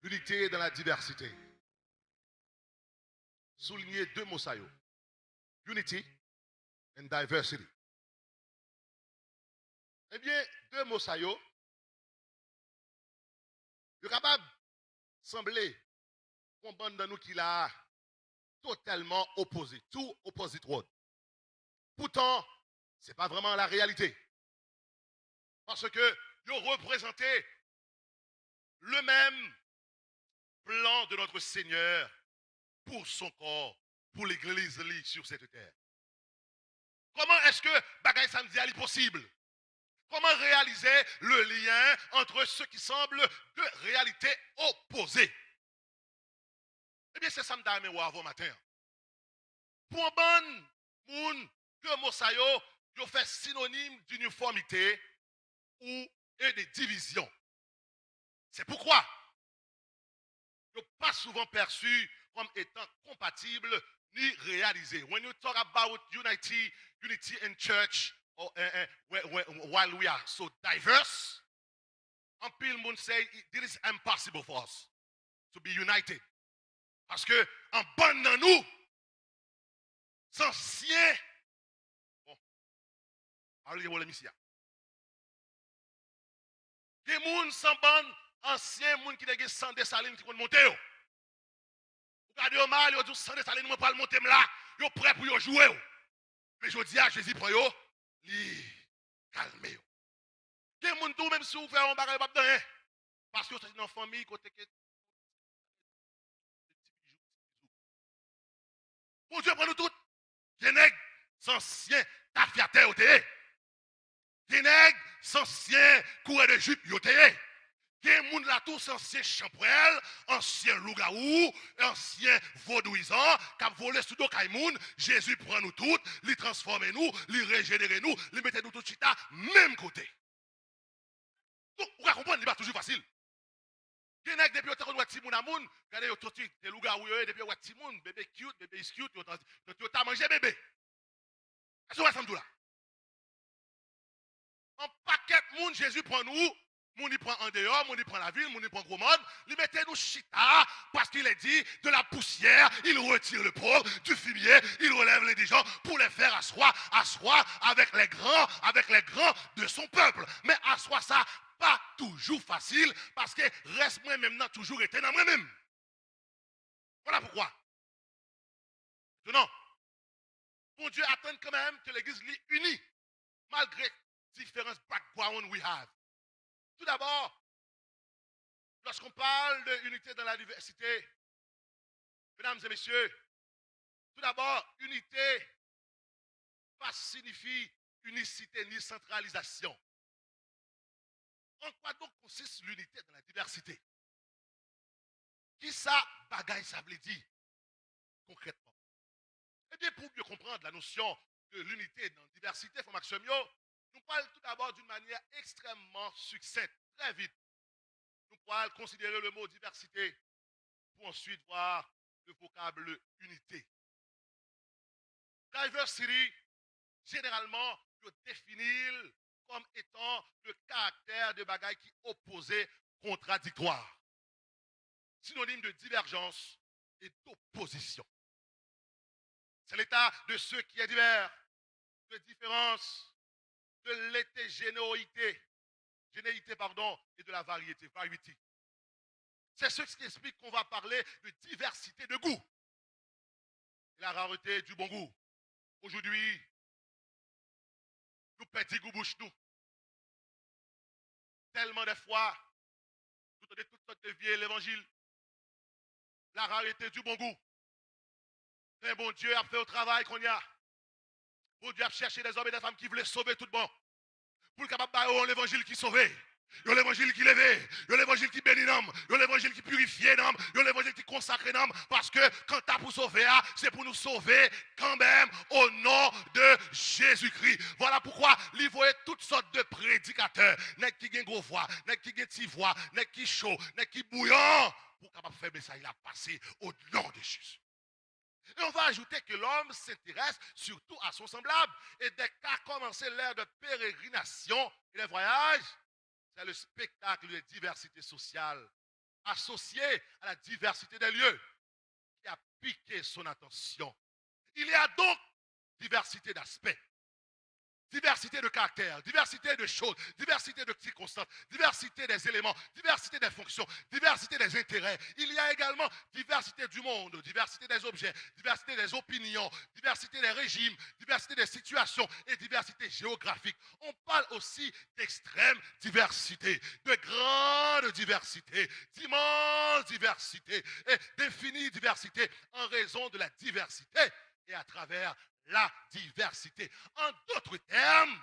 L'unité dans la diversité. Souligner deux mots ça. Unity and diversity. Eh bien, deux mots ça yo, est capable de sembler comprendre dans nous qu'il a totalement opposé, two opposite words. Pourtant, ce n'est pas vraiment la réalité. Parce que ils représentaient le même plan de notre Seigneur pour son corps, pour l'église sur cette terre. Comment est-ce que bagaille samedi est possible? Comment réaliser le lien entre ce qui semble de réalités opposées? Eh bien, c'est ça que je avant matin. Pour un bon monde, deux mots ça yo fait synonyme d'uniformité ou et de division. C'est pourquoi ils ne sont pas souvent perçus comme étant compatibles ni réalisés. When you talk about unity in church, while we are so diverse, and people say it is impossible for us to be united. Parce que en bon dans nous, sans sien, bon, allez voir l'émission. Des gens sans bon, anciens gens qui ont sans dessaline qui vont monter. Vous regardez mal, ils ont sans dessaline, ils vont pas le monter là, ils sont prêts pour jouer. Mais je dis à Jésus, prends yo, calmez. Des gens tout même si vous faites un bagage pas dedans, parce que c'est une famille côté que bon Dieu prend nous toutes. Des nègres sans sien tafiaté au té. Des nègres sans sien coureur de jupe yo té. Des moun la tout ancien champrel, ancien loup-garou, ancien vaudouisant, qui a volé sous dos Kaimoun, Jésus prend nous toutes, li transforme nous, li régénère nous, li mette nous tout chita, même côté. Donc, vous comprenez, il n'est pas toujours facile. Des nègres depuis autant qu'on Timoun à moun, regardez yo tout des loup-garou depuis on Timoun, bébé cute, bébé is cute, yo ta mangé bébé. Est-ce que vous là? En paquet moun Jésus prend nous, Moun y prend en dehors, moun y prend la ville, moun y prend gros monde. Il mettait nous chita parce qu'il est dit de la poussière, il retire le pauvre, du fumier, il relève les indigents pour les faire asseoir avec les grands de son peuple. Mais asseoir ça, pas toujours facile parce que reste moi-même n'a toujours été dans moi-même. Voilà pourquoi. Non. Bon Dieu attend quand même que l'église soit unie malgré différents backgrounds we have. Tout d'abord, lorsqu'on parle d'unité dans la diversité, mesdames et messieurs, tout d'abord, unité pas signifie unicité ni centralisation. En quoi donc consiste l'unité dans la diversité? Qui ça bagaille ça veut dire concrètement? Eh bien, pour mieux comprendre la notion de l'unité dans la diversité, nous parlons tout d'abord d'une manière extrêmement succincte, très vite. Nous pourrons considérer le mot diversité pour ensuite voir le vocable unité. Diversity, généralement, je définit comme étant le caractère de bagaille qui opposé, contradictoire. Synonyme de divergence et d'opposition. C'est l'état de ce qui est divers, de différence, de l'hétérogénéité, et de la variété, variety. C'est ce qui explique qu'on va parler de diversité de goût et la rareté du bon goût. Aujourd'hui, nous petit goût bouche nous. Tellement de fois, nous avons toutes sortes de vieux l'évangile. La rareté du bon goût. Un bon Dieu a fait au travail qu'on y a. Bon Dieu a cherché des hommes et des femmes qui voulaient sauver tout le monde. Pour le capable de l'évangile qui sauvait. Il y a l'évangile qui levait, il y a l'évangile qui bénit l'homme, il y a l'évangile qui purifie l'homme, il y a l'évangile qui consacre l'homme, parce que quand tu as pour sauver, c'est pour nous sauver quand même au nom de Jésus-Christ. Voilà pourquoi il voyait toutes sortes de prédicateurs, n'est qui gagne gros voix, n'est qui gagne petit voix, n'est qui chaud, n'est qui bouillant, pour capable faire ça, il a passé au nom de Jésus. Et on va ajouter que l'homme s'intéresse surtout à son semblable. Et dès qu'a commencé l'ère de pérégrination et les voyages, c'est le spectacle de diversité sociale associé à la diversité des lieux qui a piqué son attention. Il y a donc diversité d'aspects, diversité de caractères, diversité de choses, diversité de circonstances, diversité des éléments, diversité des fonctions, diversité des intérêts. Il y a également diversité du monde, diversité des objets, diversité des opinions, diversité des régimes, diversité des situations et diversité géographique. On parle aussi d'extrême diversité, de grande diversité, d'immense diversité et d'infinie diversité en raison de la diversité et à travers la diversité. En d'autres termes,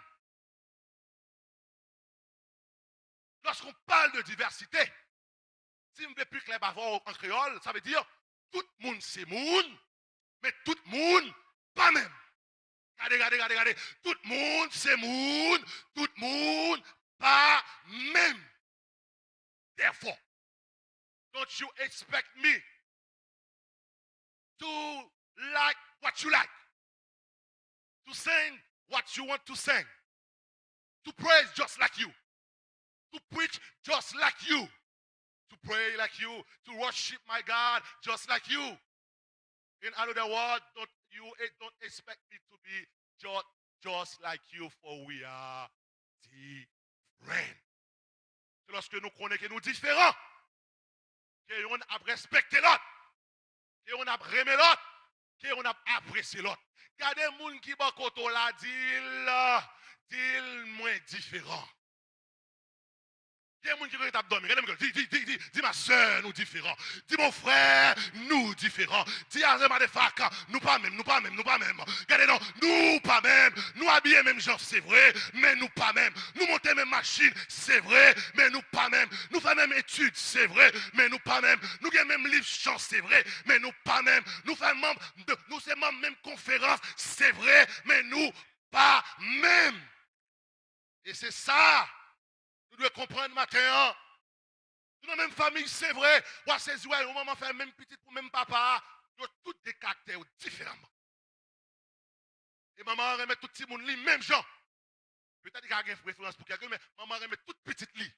lorsqu'on parle de diversité, si je ne veux plus clair en créole, ça veut dire tout le monde c'est monde, mais tout le monde pas même. Regardez. Tout le monde c'est monde, tout le monde pas même. Therefore, don't you expect me to like what you like? To sing what you want to sing, to praise just like you, to preach just like you, to pray like you, to worship my God just like you. In other words, don't expect me to be just like you, for we are different. C'est lorsque nous connaissons que nous différents, qu'on a respecté l'autre, qu'on a aimé l'autre, qu'on a apprécié l'autre. Regardez les gens qui sont côté là, disent moins différent. Il y a des gens qui sont dormir. Dis ma soeur, nous différents. Dis mon frère, nous différents. Dis Azema de Faka, nous pas même. Regardez non, nous pas même. Nous habillons même gens, c'est vrai, mais nous pas même. Nous montons même machine, c'est vrai, mais nous pas même. Nous faisons même études, c'est vrai, mais nous pas même. Nous avons même livre chant, c'est vrai, mais nous pas même. Nous sommes membres même conférence, c'est vrai, mais nous pas même. Et c'est ça. Nous devons comprendre matin. Nous avons même famille, c'est vrai. Ou c'est vrai, maman fait même petite pour même papa. Nous avons tous des caractères différemment. Et maman remet tout petit monde, même gens. Peut-être qu'il y a une préférence pour quelqu'un, mais maman remet toute petite lit.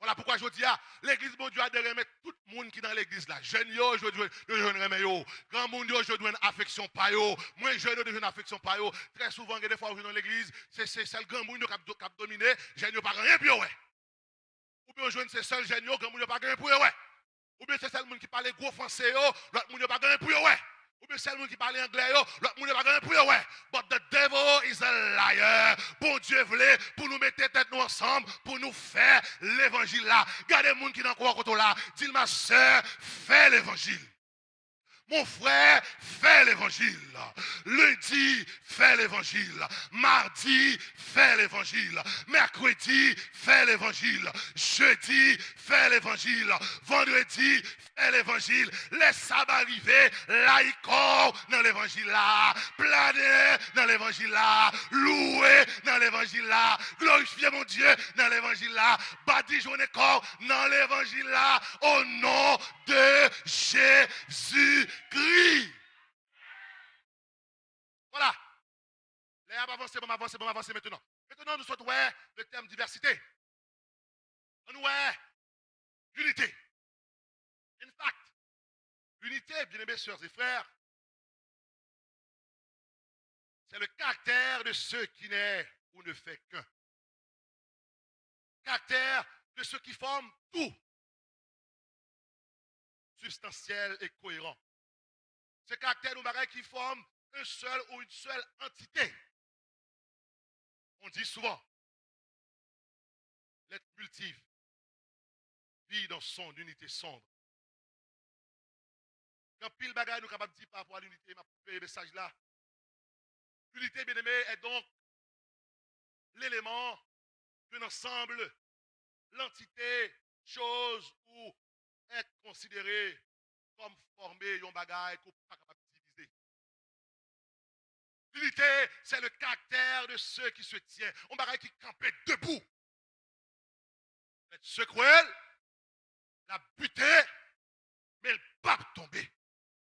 Voilà pourquoi je dis, l'église, bon Dieu, a de remettre tout le monde qui est dans l'église là. Jeunes, je dois remettre yo. Grand monde, je dois une affection par yo. Moi, je dois une affection par yo. Très souvent, des fois, dans l'église, c'est le grand monde qui a dominé. Jeunes, pas rien pour ouais. Ou bien, je c'est seul jeunes, grand monde pas rien pour ouais. Ou bien, c'est seul monde qui parle gros français, l'autre monde pas rien pour ouais. Ou bien c'est le monde qui parle anglais, l'autre monde pas gagné pour ouais. But the devil is a liar. Bon Dieu voulait pour nous mettre tête nous ensemble, pour nous faire l'évangile là. Regardez le monde qui dans quoi côté là. Dis ma soeur, fais l'évangile. Mon frère, fais l'évangile. Lundi, fais l'évangile. Mardi, fais l'évangile. Mercredi, fais l'évangile. Jeudi, fais l'évangile. Vendredi, fais l'évangile. Laisse ça arriver. Laïco dans l'évangile là. Planer dans l'évangile là. Louer dans l'évangile là. Glorifier mon Dieu dans l'évangile là. Badigeonner corps dans l'évangile là. Au nom de Jésus. Christ. Voilà. Les avancer, bon avancer maintenant. Maintenant, nous sommes le terme diversité. Nous unité. In fact, l'unité, bien-aimés sœurs et frères, c'est le caractère de ceux qui n'est ou ne fait qu'un. Caractère de ceux qui forment tout. Substantiel et cohérent. Ce caractère nous paraît qui forme un seul ou une seule entité. On dit souvent, l'être multiple vit dans son unité sombre. Quand pile bagaille nous capable de dire par rapport à l'unité, m'a fait message là. L'unité, bien aimé, est donc l'élément d'un ensemble, l'entité, chose ou être considéré comme formé un bagaille qu'on n'est pas capable de diviser. L'unité, c'est le caractère de ceux qui se tiennent. Un bagaille qui campait debout. Secoué, la buté, mais le pape tombé.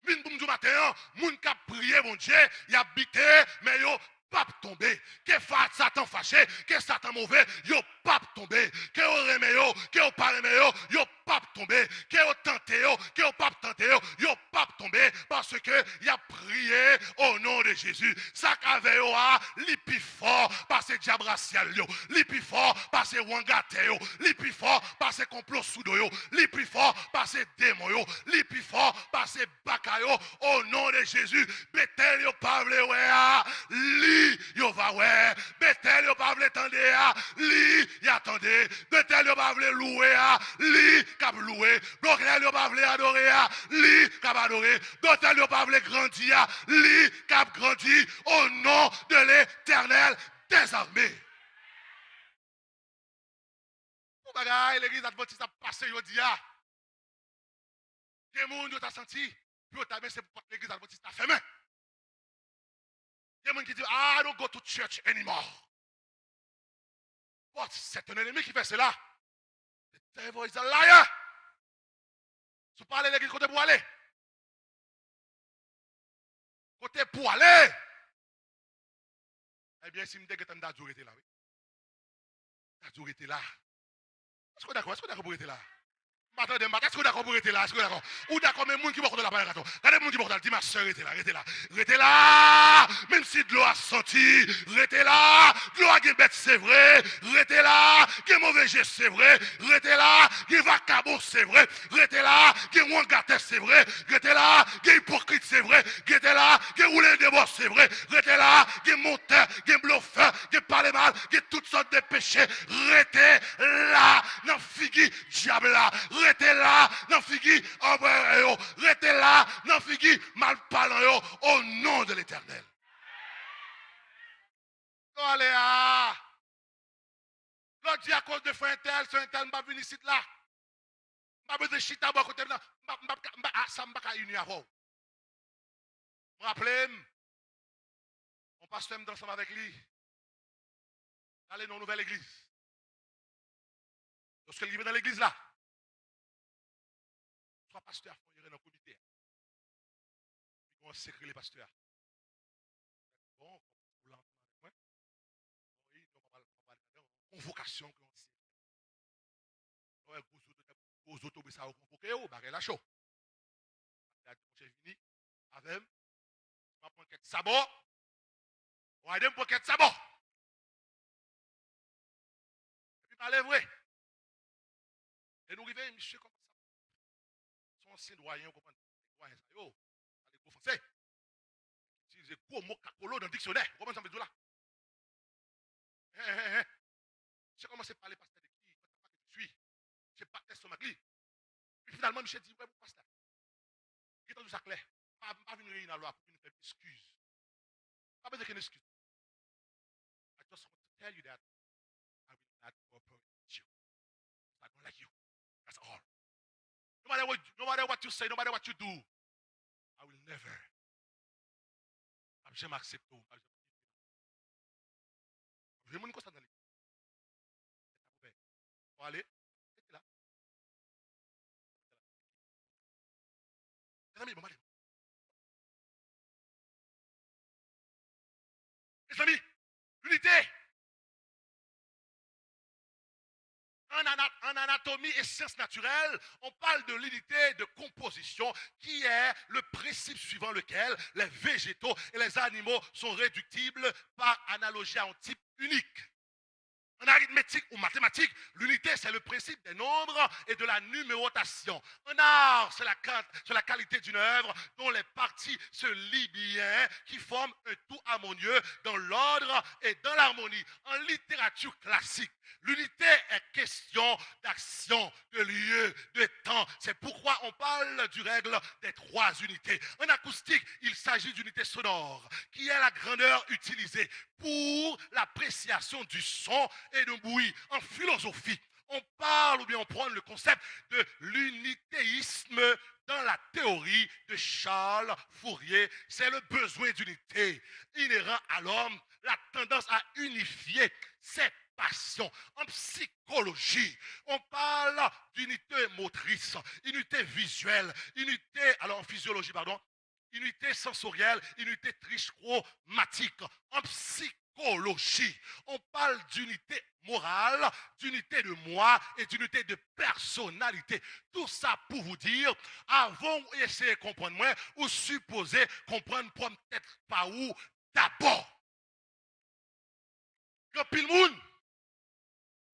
Mine boum du matin, moun qui a prié mon Dieu, il a bité, mais yo pape tombé. Que Satan fâché, que Satan mauvais, yo pape tombé. Que yo remé yo, que yo pas remé yo pape tombé. Que yo tenté yo, que yo pape tenté yo pape tombé. Parce que il a prié au nom de Jésus. Ça qu'avait yo a, li pi fort, parce que diable racial yo. Li pi fort, parce que wangate yo. Li pi fort, parce que complot soudo yo. Li pi fort, parce que démon yo. Li pi fort, parce que baka yo. Au nom de Jésus, Bethel yo pas vle ouais, li yo va ouais. Bethel yo pas vle tande ya, li y attendez. Bethel yo pas vle louer ya, li k'ap louer. Bethel yo pas vle adorer ya, li k'ap adorer. Bethel yo pas vle grandir ya, li k'ap grandi au nom de l'Éternel des armées. Pour bagaille l'église adventiste a passé aujourd'hui ya. Des monde yo t'a senti, puis c'est pourquoi l'église adventiste a fermé. Il y a des gens qui disent, I don't go to church anymore. But c'est un ennemi qui fait cela. The devil is a liar. Si vous parlez de l'église côté pour aller. Côté pour aller. Eh bien, si je me dis que tu as toujours été là, oui. Tu as toujours été là. Est-ce que d'accord? Est-ce que d'accord pour être là? Attendez, est-ce que d'accord pour être là? Est-ce que d'accord? Ou d'accord, mais les gens qui vont de la parole, regardez les gens qui vont dire, ma soeur, restez là, restez là. Restez là! Même si de l'eau a senti, restez là! De l'eau a bête, c'est vrai. Restez là! Qui mauvais geste, c'est vrai. Restez là! Qui vacabon, c'est vrai. Restez là! Qui wangaté, c'est vrai. Restez là! Qui hypocrite, c'est vrai. Restez là! Qui roulé de bois, c'est vrai. Restez là! Qui monteur, qui bluffeur, qui parle mal, qui toutes sortes de péchés. Restez là! Non, figui, diable là! Restez là, non figi, restez là, non figi, mal parlant au nom de l'Éternel. Allez, l'autre dit à cause de frère tel, c'est un tel, m'a venu ici là. M'a besoin de chita à côté de là, ça m'a pas uni avant. Me rappelez, mon pasteur me ensemble avec lui. Allez dans une nouvelle église. Lorsqu'il vient dans l'église là, pasteur, il y a un comité. Ils vont sécréter les pasteurs. Bon, pour l'entendre, oui, on va convocation. aux autobus ça au convoqué ou bagay la chaud. J'ai fini avec ma pointe sabot. On a des pointe sabot. Et puis parler vrai. Et nous arrivons monsieur comme ça. Son ancien doyen, vous comprenez? Doyen ça yo, les gros français. Utiliser gros mots cacolo dans le dictionnaire. Vous comprenez ça me dit là? J'ai commencé à parler pasteur de qui? Pas que tu suis. J'ai pas testé ma clé. Puis finalement, Michel dit, ouais, pasteur. Il est dans ça clair. Pas venir réunir la loi pour une excuse. Pas besoin d'une excuse. I just want to tell you that I will not cooperate with you. I don't like you. That's all. No matter what you say, no matter what you do, I will never. Je m'accepte. Je vais me constat dans l'église. On va aller. C'est là. Les amis, les amis, l'unité. En anatomie et sciences naturelles, on parle de l'unité de composition qui est le principe suivant lequel les végétaux et les animaux sont réductibles par analogie à un type unique. En arithmétique ou mathématique, l'unité, c'est le principe des nombres et de la numérotation. En art, c'est la qualité d'une œuvre dont les parties se lient bien, qui forment un tout harmonieux dans l'ordre et dans l'harmonie. En littérature classique, l'unité est question d'action, de lieu, de temps. C'est pourquoi on parle du règle des 3 unités. En acoustique, il s'agit d'unité sonore, qui est la grandeur utilisée pour l'appréciation du son et de bruit. En philosophie, on parle ou bien on prend le concept de l'unitéisme dans la théorie de Charles Fourier. C'est le besoin d'unité inhérent à l'homme, la tendance à unifier ses passions. En psychologie, on parle d'unité motrice, unité visuelle, en physiologie, unité sensorielle, unité trichromatique. En psychologie, on parle d'unité morale, d'unité de moi et d'unité de personnalité. Tout ça pour vous dire, avant d'essayer de comprendre moi, ou supposer comprendre peut-être pas où d'abord. Il y a pile monde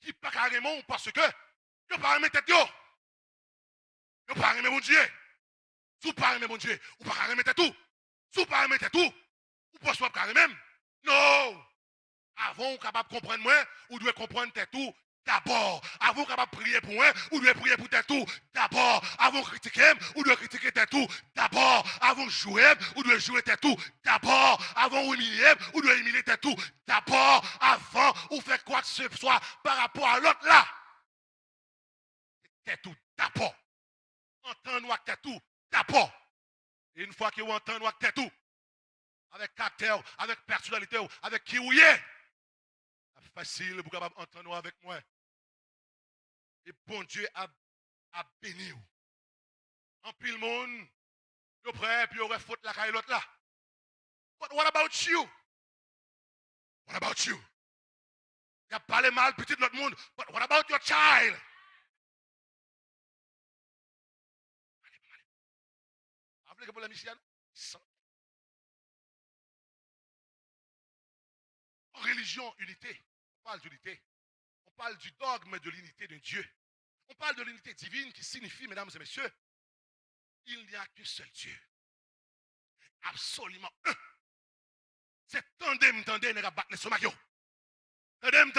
qui pas carrément parce que il pas aimer tête yo. Il pas aimer mon Dieu. Sous pas aimer mon Dieu, ou pas aimer tête tout. Sous pas aimer tête tout. Ou pas soit carrément même. Non. Avant capable de comprendre moi, ou doit comprendre tête tout d'abord. Avant capable de prier pour moi, ou doit prier pour tête tout d'abord. Avant critiquer, ou doit critiquer tête tout d'abord. Avant jouer, ou doit jouer tête tout d'abord. Avant humilier, ou doit humilier tête tout d'abord. Avant ou faire quoi que ce soit par rapport à l'autre là. Tête tout d'abord. Entendre tête tout d'abord. Et une fois que vous entendez tête tout, avec caractère, avec personnalité, avec qui vous êtes, c'est facile pour capable entendre avec moi. Et bon Dieu a béni. En pile monde, vous prêt, puis vous aurez faute la caille l'autre là. But what about you? What about you? Il a parlé mal petit de l'autre monde. But what about your child? Vous voulez que pour la mission? En religion, unité. On parle d'unité. On parle du dogme de l'unité de Dieu. On parle de l'unité divine qui signifie, mesdames et messieurs, il n'y a qu'un seul Dieu. Absolument un. C'est tandem, n'est pas battre sur Mario. Tandem,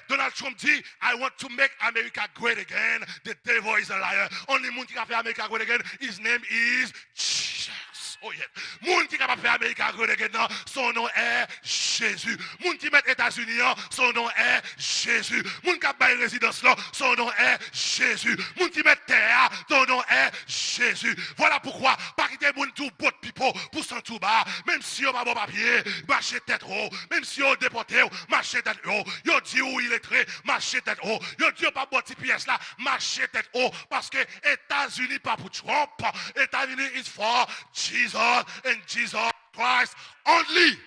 Donald Trump dit, I want to make America great again. The devil is a liar. Only one qui a fait America great again, his name is Jesus. Oh yeah. Moun qui capable faire Amérique great again, son nom est Jésus. Moun qui met États-Unis, son nom est Jésus. Moun qui a bail résidence là, son nom est Jésus. Moun qui met terre, son nom est Jésus. Voilà pourquoi, pas quitter moun tout bot pipo pour s'en tout bas, même si on pas bon papier, marcher tête haut, même si on déporté, marcher tête haut. Yo dit où il est très, marcher tête haut. Yo dit pas bon petit pièce là, marcher tête haut parce que États-Unis pas pour Trump, États-Unis is for Jesus and Jesus Christ only.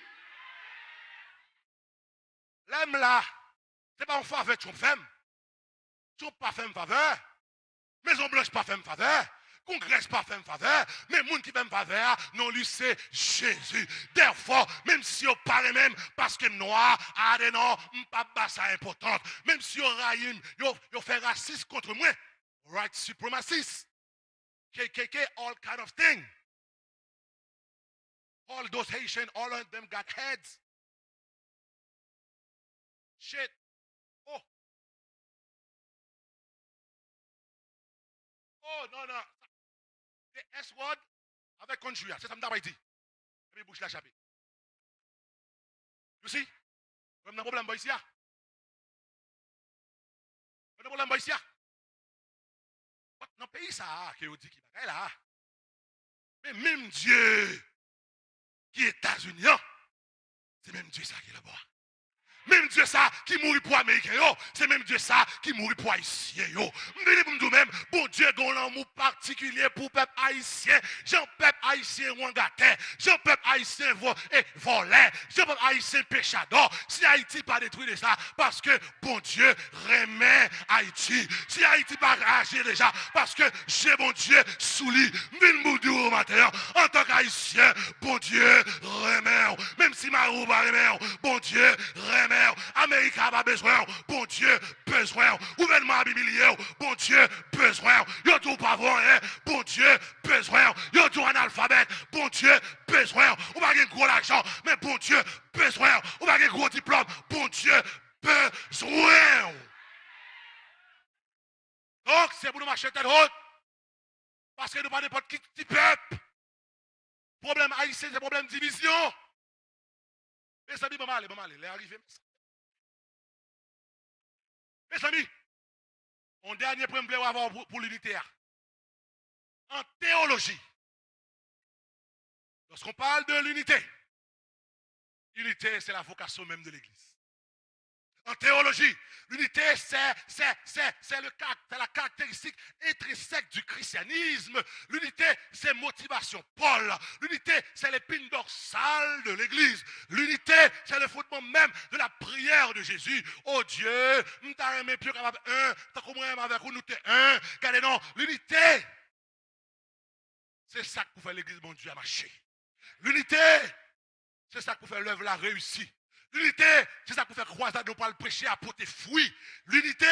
L'aime là, c'est pas en faveur de Trump femme. Trump pas fait une faveur. Maison Blanche pas fait faveur. Congrès pas fait faveur. Mais moun qui fait faveur, non lui c'est Jésus. Therefore, même si on parle même parce que noir, ah non, pas ça important. Même si on raïm, yo fait raciste contre moi. Right supremacist. KKK, all kind of thing. All those Haitians, all of them got heads. Shit. Oh. Oh, non, non. The S-word avec conjugat. C'est ça que je dit. Et puis, bouche la chapée. You see? Vous avez un problème ici? Vous avez un problème ici? Dans le pays, ça, qui dit qu'il va là. Mais même Dieu, qui est États-Unis, c'est même Dieu ça qui est là-bas. Même Dieu ça qui mourit pour Américains, c'est même Dieu ça qui mourit pour Haïtiens. Je dis pour même, bon Dieu a un amour particulier pour le peuple haïtien. Jean peuple haïtien ouangaté, Jean peuple haïtien volé, Jean peuple haïtien péchador. Si Haïti pas détruit ça, parce que bon Dieu remet Haïti. Si Haïti pas réagir déjà, parce que j'ai bon Dieu sous lui, au matin, en tant qu'haïtien, bon Dieu remet. Même si Marou pas remet, bon Dieu remet. Amérique n'a pas besoin, bon Dieu, besoin. Gouvernement a milliers, bon Dieu, besoin. Yo tout pas vrai, bon Dieu, besoin. Yo tout analphabète, bon Dieu, besoin. On va gagner gros l'argent, mais bon Dieu, besoin. On va gagner gros diplôme, bon Dieu, besoin. Donc, c'est pour nous marcher tête haute. Parce que nous pas n'importe qui peuple. Problème haïtien, c'est problème division. Mes amis, bon aller, les arrivés. Mes amis, un dernier point que je avoir pour l'unité. En théologie, lorsqu'on parle de l'unité, l'unité, c'est la vocation même de l'Église. En théologie, l'unité, c'est la caractéristique intrinsèque du christianisme. L'unité, c'est motivation. Paul, l'unité, c'est l'épine dorsale de l'Église. L'unité, c'est le fondement même de la prière de Jésus. Oh Dieu, nous t'avons aimé plus capable un, t'as comme avec nous, t'es un. Regardez, non, l'unité, c'est ça que pour faire l'Église, mon Dieu, à marcher. L'unité, c'est ça que pour faire l'œuvre la réussie. L'unité, c'est ça qu'on fait croisade, nous pas le prêcher à porter fruit. L'unité,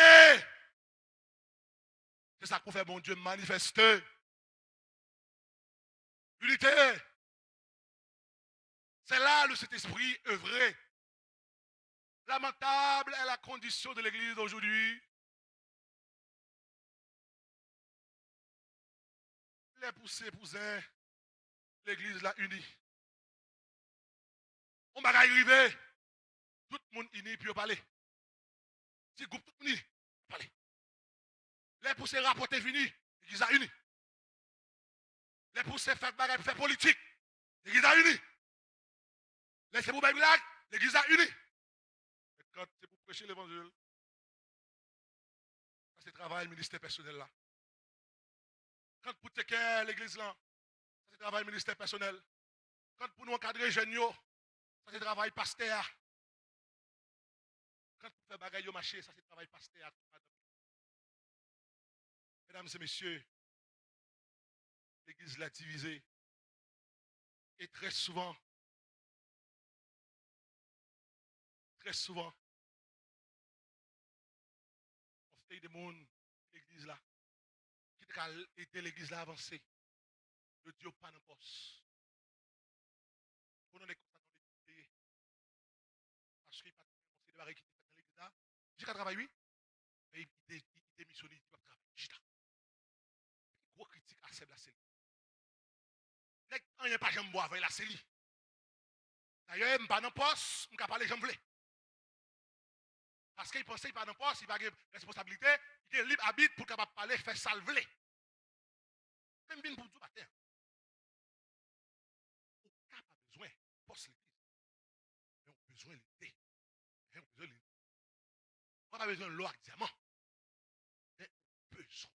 c'est ça qu'on fait, bon Dieu, manifester. L'unité, c'est là le Saint-Esprit œuvré. Lamentable est la condition de l'Église d'aujourd'hui. Les poussés, pousins, l'Église l'a unie. On va arriver. Tout le monde uni puis parler. Si groupe tout le monde parler. Les poussés rapporter fini, l'église a uni. Les poussés faire bagarre faire politique, l'église a uni. Laissez vous blague, l'église a uni. Quand c'est pour prêcher l'évangile, ça c'est travail ministère personnel là. Quand pour te l'église là, ça c'est travail ministère personnel. Quand pour nous encadrer jeunes, ça c'est travail pasteur. Quand vous faites bagaille au marché, ça c'est travail pasteur. Mesdames et messieurs, l'église l'a divisée. Et très souvent, on fait des mondes, l'église là, qui a aidé l'église là à avancer. Le Dieu pas dans poste. Pour nous, les payer. Parce qu'il n'y a pas de bagaille qui fait dans l'église là. J'ai qu'à travailler, oui. Mais il démissionne, il va travailler. Gros critique à Seb la Célie. Il n'y a pas de boire avec la Célie. D'ailleurs, je ne suis pas dans le poste, je ne peux pas parler de jambes. Parce qu'il pensait qu'il n'est pas dans le poste, il n'a pas de responsabilité, il est libre habite pour capable parler, faire salver. Même bien pour tout matin. On n'a pas besoin de poste l'église. Mais on a besoin de l'idée. On n'a pas besoin de l'or avec diamant. Mais on a besoin.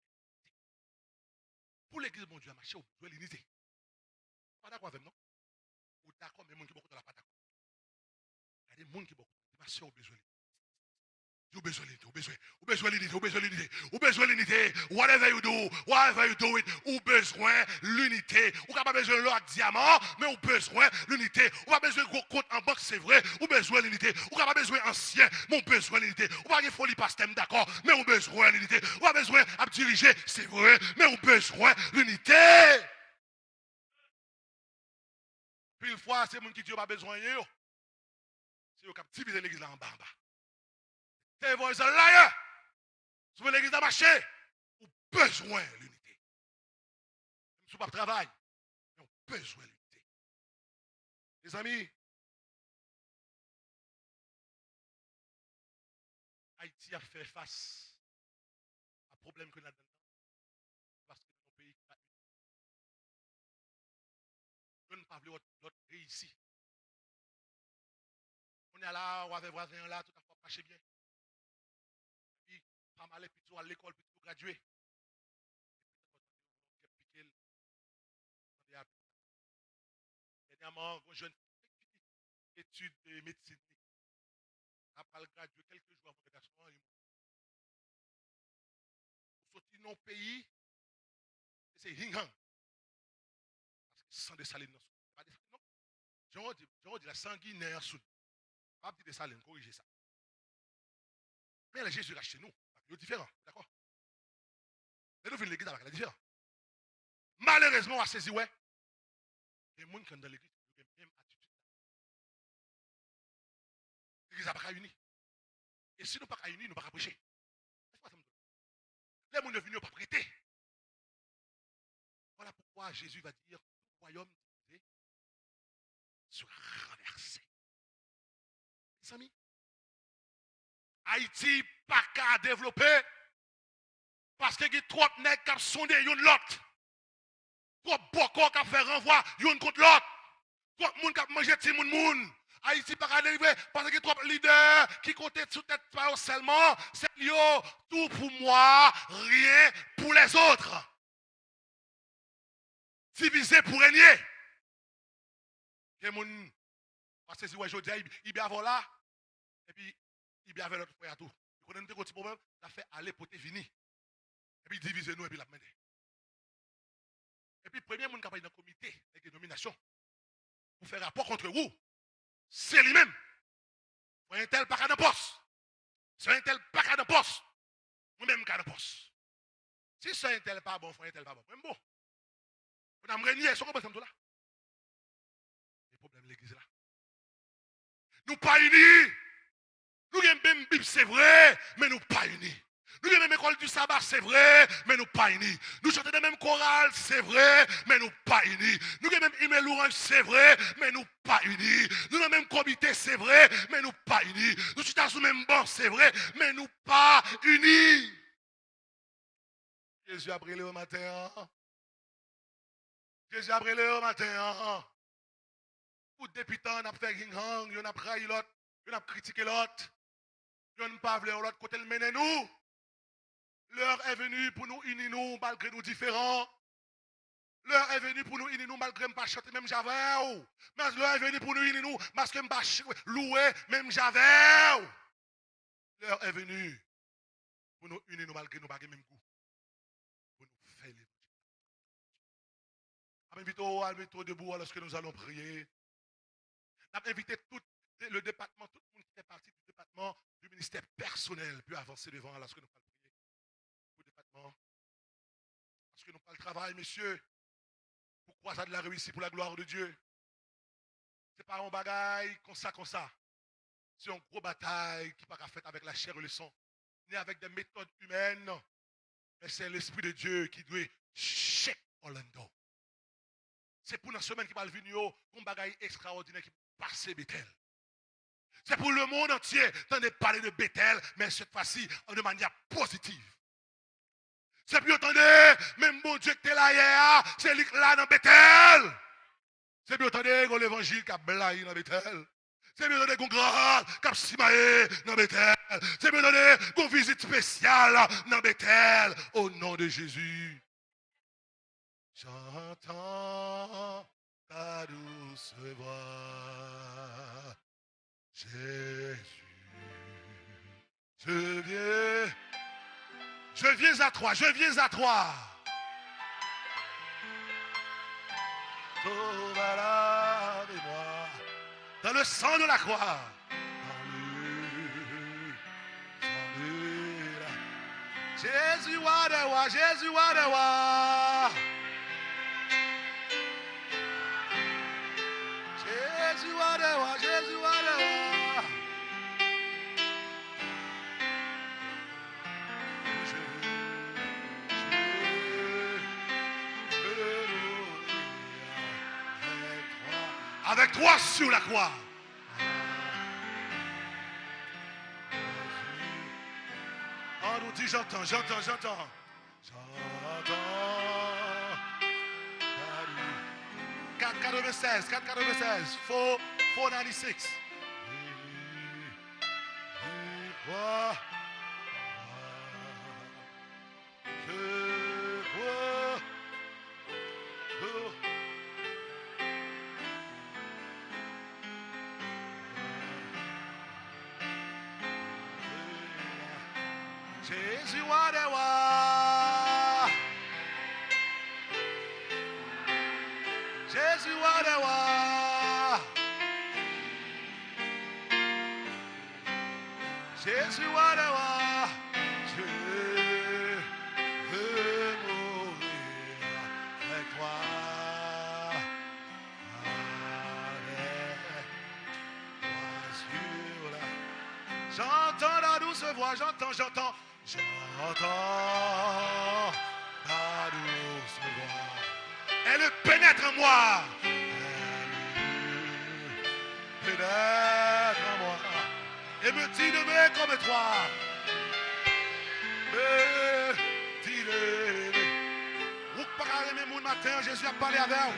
Pour l'église, mon Dieu, à marcher, on a besoin de l'unité. Pas d'accord avec non? Ou d'accord, mais les gens qui sont dans la pas d'accord. Il y a des gens qui sont dans la pas besoin de l'unité. Vous besoin d'unité, vous besoin d'unité, vous besoin d'unité, vous besoin d'unité. Whatever you do it, vous besoin l'unité. Vous n'avez pas besoin de l'autre diamant, mais vous besoin l'unité. Vous n'avez pas besoin de gros compte en banque, c'est vrai, vous besoin l'unité. Vous n'avez pas besoin ancien, mais vous besoin l'unité. Vous n'avez pas de folie pastem, d'accord, mais vous besoin l'unité. Vous n'avez pas besoin de diriger, c'est vrai, mais vous besoin l'unité. Puis une fois, c'est les gens qui n'ont pas besoin de vous. C'est eux qui ont divisé l'église là en bas. The devil is a liar. Si vous voulez l'église à marcher, vous avez besoin de l'unité. Même si vous n'avez pas de travail, vous avez besoin de l'unité. Les amis, Haïti a fait face à un problème que nous avons parce que notre pays a eu. Nous ne parlons pas de notre pays ici. On est là, on avait voisin là, tout à fait marché bien. Puis, pas mal, puis tout à l'école, puis tout gradué. Dernièrement, un jeune étude de médecine. Après le gradué quelques jours avant le garçon, il sorti dans le pays, c'est Hinghang. Parce que sans des salines dans le sous. Non. J'en dis la sanguinaire sous. Pas de salines, corriger ça. Mais le Jésus reste chez nous. Il est différent, d'accord? Mais nous venons l'église avec la différence. Malheureusement, on a saisi, ouais. Il y a des gens qui sont dans l'église, qui ont la même attitude. L'église n'a pas uni. Et si nous n'avons pas uni, nous ne pouvons pas prêcher. Les gens ne viennent pas prêter. Voilà pourquoi Jésus va dire le royaume sera renversé. Les amis, Haïti n'a pas qu'à développer parce qu'il y a trop de nègres qui ont sondé l'un l'autre. Trop de bocaux qui ont fait renvoi l'un contre l'autre. Trop de monde qui a mangé petit monde. Haïti n'a pas qu'à délivrer parce qu'il y a trop de leaders qui comptent sous tête pas seulement. C'est tout pour moi, rien pour les autres. Divisé pour régner. Il y a des gens parce que si je dis, il y a là, et puis il y a l'autre frère à tout. Il connaît un petit problème, il a fait aller pour te venir. Et puis diviser nous et puis la mener. Et puis le premier monde qui a pas dans le comité avec les nominations pour faire rapport contre vous, c'est lui-même. Faut un tel pas de poste. C'est un tel pas de poste. Nous-mêmes pas de poste. Si c'est un tel pas bon, faut un tel pas bon. Même bon. On a régné, c'est comme là. Les problèmes de l'église là. Nous pas unis. Nous avons même Bible, c'est vrai, mais nous pas unis. Nous avons même école du sabbat, c'est vrai, mais nous pas unis. Nous chantons de même chorale, c'est vrai, mais nous pas unis. Nous avons même email orange, c'est vrai, mais nous pas unis. Nous avons même comité, c'est vrai, mais nous pas unis. Nous sommes sur le même banc, c'est vrai, mais nous pas unis. Jésus a brûlé au matin. Jésus a brûlé au matin. Pour députés, on a fait ring-hang, on a trahi l'autre, on a critiqué l'autre. On n'a pas voulu l'autre côté le mener nous. L'heure est venue pour nous unir nous malgré nous différents. L'heure est venue pour nous unir nous malgré nous pas chanter même j'avais. Mais l'heure est venue pour nous unir nous parce que nous pas louer même j'avais. L'heure est venue pour nous unir nous malgré nous pas même goût. Pour nous faire les invitons debout lorsque nous allons prier. Nous avons invité tout le département, tout le monde qui fait partie du département du ministère personnel peut avancer devant lorsque nous allons prier. Au département. Parce que nous parlons de travail, messieurs. Pourquoi ça de la réussite pour la gloire de Dieu? Ce n'est pas un bagaille comme ça. C'est une grosse bataille qui n'est pas faite avec la chair et le sang, ni avec des méthodes humaines. Mais c'est l'Esprit de Dieu qui doit shake Orlando. C'est pour une semaine qui va venir un bagaille extraordinaire qui passe Bethel. C'est pour le monde entier. T'en parler de Bethel, mais cette fois-ci de manière positive. C'est plus attendez, même bon Dieu que tu es là hier, c'est lui là dans Bethel. C'est plus attendez que l'évangile qui a blaye dans Bethel. C'est bien attendez qu'on grâce qui a simaé dans Bethel. C'est bien attendez qu'on visite spéciale dans Bethel. Au nom de Jésus. J'entends ta douce voix, Jésus, je Je viens à toi, je viens à toi. Sauve-la-moi dans le sang de la croix. Jésus, wadewa, Jésus, wadewa. Jésus, wadewa, Jésus, wadewa. Avec toi sur la croix. On nous dit j'entends, j'entends, j'entends. J'entends. 496, 496, 496. Crois. Je crois. Jésus wadewa. Jésus wadewa. Jésus wadewa. Je veux mourir avec toi. Avec toi sur la. J'entends la douce voix, j'entends, j'entends. J'entends la douce voix. Elle pénètre en moi. Elle pénètre en moi. Et me dit de m'aimer comme toi. Me dit de m'aimer. Ou pas qu'à aimer mon matin, Jésus a parlé avec vous.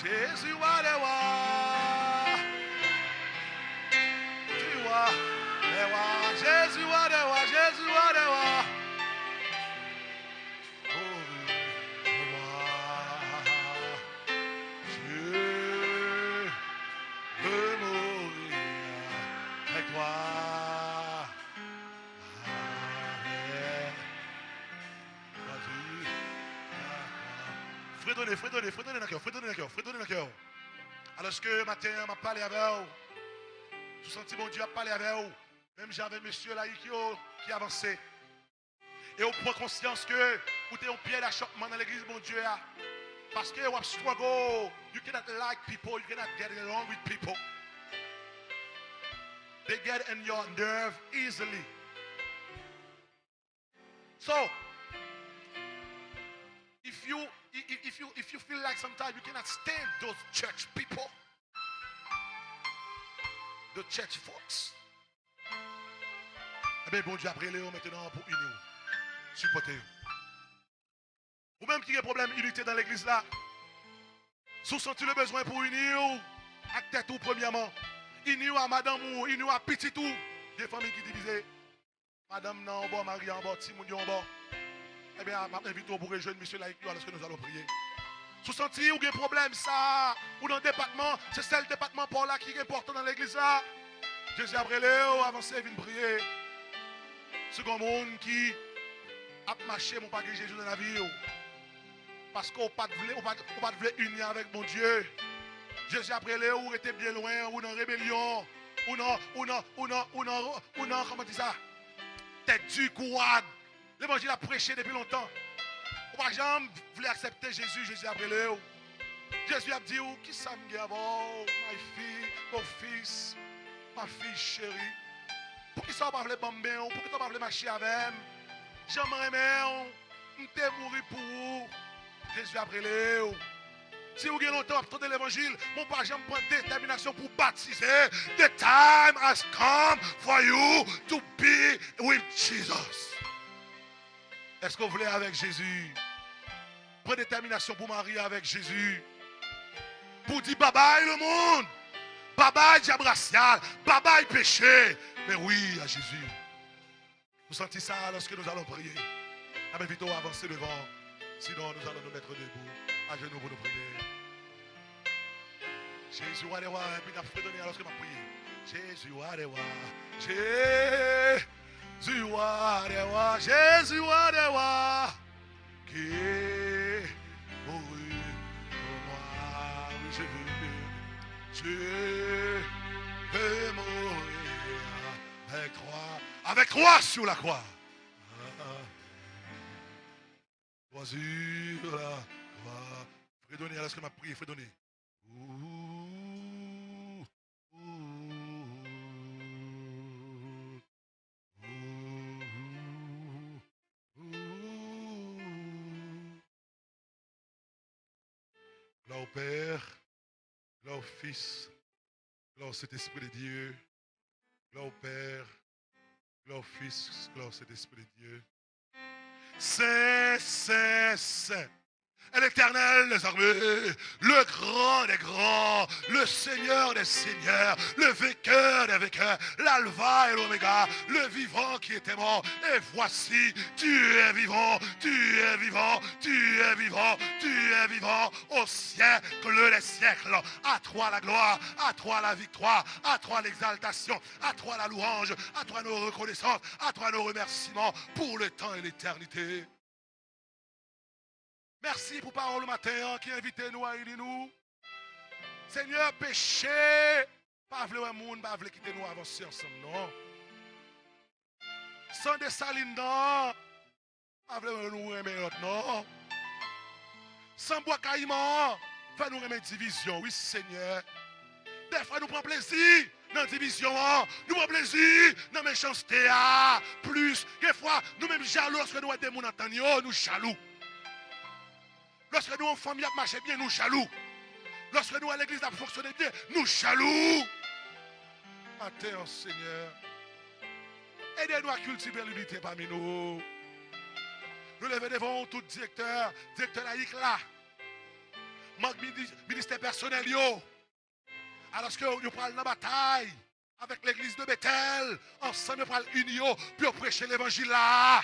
Jésus wadewa. Jésus wadewa, Jésus wadewa. Je veux mourir avec toi. Fredonner dans le cœur, fredonner dans le cœur. Alors que matin, m'a parlé avec vous. Tout senti mon Dieu a parlé avec vous. Même j'avais monsieur là qui avançait. Et on prend conscience que vous êtes au pied d'achoppement dans l'église, mon Dieu. Parce que vous struggle. You cannot like people. You cannot get along with people. They get in your nerve easily. So, if you feel like sometimes you cannot stand those church people, the church folks, eh bien, bon Dieu, après les maintenant pour unir, supporter. Ou même qui a un problème d'unité dans l'église là, si sentez le besoin pour unir, à tête ou premièrement, unir à madame ou unir à petit ou, des familles qui divisent, madame non, bon, Marie en bas, Timouni en bas, eh bien, je m'invite pour rejoindre monsieur là lorsque nous allons prier. Si sentez ou un problème ça, ou dans le département, c'est le département pour là qui est important dans l'église là, Jésus après Léo, avancez, viens prier. Second monde qui a marché, mon pas que Jésus dans la vie. Parce qu'on ne peut pas unir avec mon Dieu. Jésus après Léo était bien loin, ou dans rébellion, ou non, comment dire ça? Tête du couade. L'évangile a prêché depuis longtemps. Ou pas jamais voulu accepter Jésus après Léo. Jésus a dit, qui ça me dit avant, ma fille, mon fils, ma fille chérie. Pour qui ça ne va pas bomber, pour qui ça ne va pas marcher avec moi. J'aimerais bien, je vais mourir pour vous. Jésus après Léo. Si vous avez longtemps à l'évangile, mon père, j'aime prendre détermination pour baptiser. The time has come for you to be with Jesus. Est-ce que vous voulez avec Jésus? Prenez détermination pour marier avec Jésus. Pour dire bye bye le monde. Bye bye diable racial. Bye bye péché. Mais oui à Jésus. Vous sentez ça lorsque nous allons prier? Ah, mais vite avancer devant. Sinon nous allons nous mettre debout. À genoux pour nous prier. Jésus, et puis nous fredonner lorsque nous prions. Jésus warewa, Jésus warewa, Jésus warewa, qui est mouru pour moi. Oui, je veux mourir avec croix sur la croix. Croix sur la croix. Fredonner, alors ce que m'a prié, Fredonner. Gloire au Père, gloire au Fils, gloire au Saint-Esprit de Dieu, gloire au Père, gloire au Fils, gloire au Saint-Esprit de Dieu. Saint, Saint, Saint. Et l'Éternel des armées, le grand des grands, le Seigneur des seigneurs, le vainqueur des vainqueurs, l'alpha et l'oméga, le vivant qui était mort. Et voici, tu es vivant, tu es vivant, tu es vivant, tu es vivant au siècle des siècles. À toi la gloire, à toi la victoire, à toi l'exaltation, à toi la louange, à toi nos reconnaissances, à toi nos remerciements pour le temps et l'éternité. Merci pour parole matin qui invite nous à aider nous. Seigneur, péché, pas vouloir un monde, pas vouloir quitter nous avancer ensemble, non. Sans dessaline, non. Pas vouloir nous aimer l'autre, non. Sans bois caïman, faire nous aimer division, oui, Seigneur. Des fois, nous prenons plaisir dans la division, nous prenons plaisir dans la méchanceté, plus. Des fois, nous-mêmes jaloux lorsque nous avons des gens entendus, nous jaloux. Lorsque nous, en famille, marché bien, nous jaloux. Lorsque nous, à l'église, a fonctionné bien, nous jaloux. Matin, Seigneur, aidez-nous à cultiver l'unité parmi nous. Nous levons devant tout directeur laïque là. Manque ministère personnel, yo. Alors que nous parlons de la bataille avec l'église de Bethel, ensemble, nous parlons union, puis prêcher l'évangile là.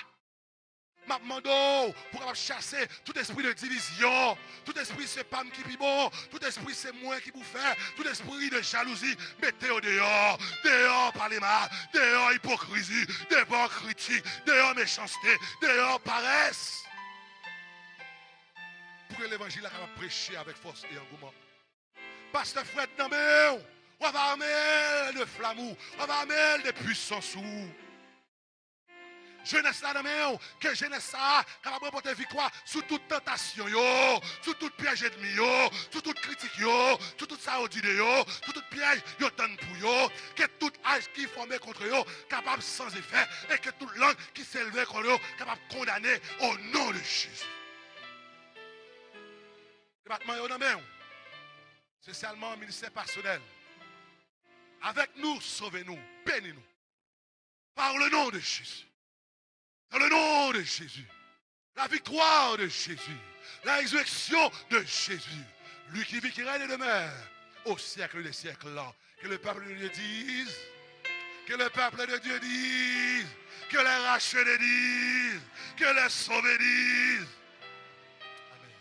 Ma demande pour chasser tout esprit de division, tout esprit c'est pas qui est bon, tout esprit c'est moi qui vous fait, tout esprit de jalousie, mettez au dehors, dehors parler mal, dehors hypocrisie, dehors critique, dehors méchanceté, dehors paresse. Pour que l'évangile soit prêché avec force et engouement. Pasteur Fred Nambé, on va amener le flamou, on va amener des puissances. Jeunesse là, que jeunesse ça, capable de remporter victoire sous toute tentation, sous toute piège ennemi, sous toute critique, sous toute saudide, sous toute piège, yo donne pour yo, que toute âge qui formé contre eux, capable sans effet, et que toute langue qui s'élevait contre eux, capable de condamner au nom de Jésus. Département yo nan spécialement ministère personnel. Avec nous, sauvez-nous, bénis-nous. Par le nom de Jésus. Dans le nom de Jésus, la victoire de Jésus, la résurrection de Jésus, lui qui vit, qui règne et demeure au siècle des siècles. Que le peuple de Dieu dise, que le peuple de Dieu dise, que les rachetés disent, que les sauvés disent. Amen.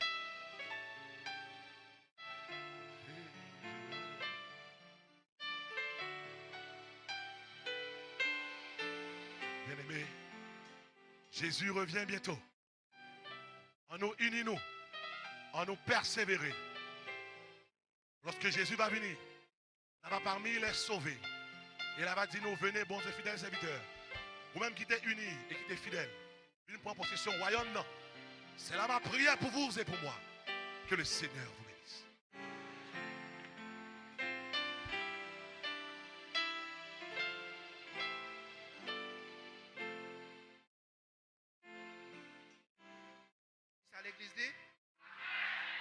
Bien-aimés, Jésus revient bientôt. En nous unis-nous, en nous persévérer. Lorsque Jésus va venir, il va parmi les sauvés. Et il va dire nous, venez, bons et fidèles serviteurs. Vous-même qui êtes unis et qui êtes fidèles, une prendre possession royaume, non. C'est là ma prière pour vous et pour moi. Que le Seigneur vous bénisse. À l'église dit,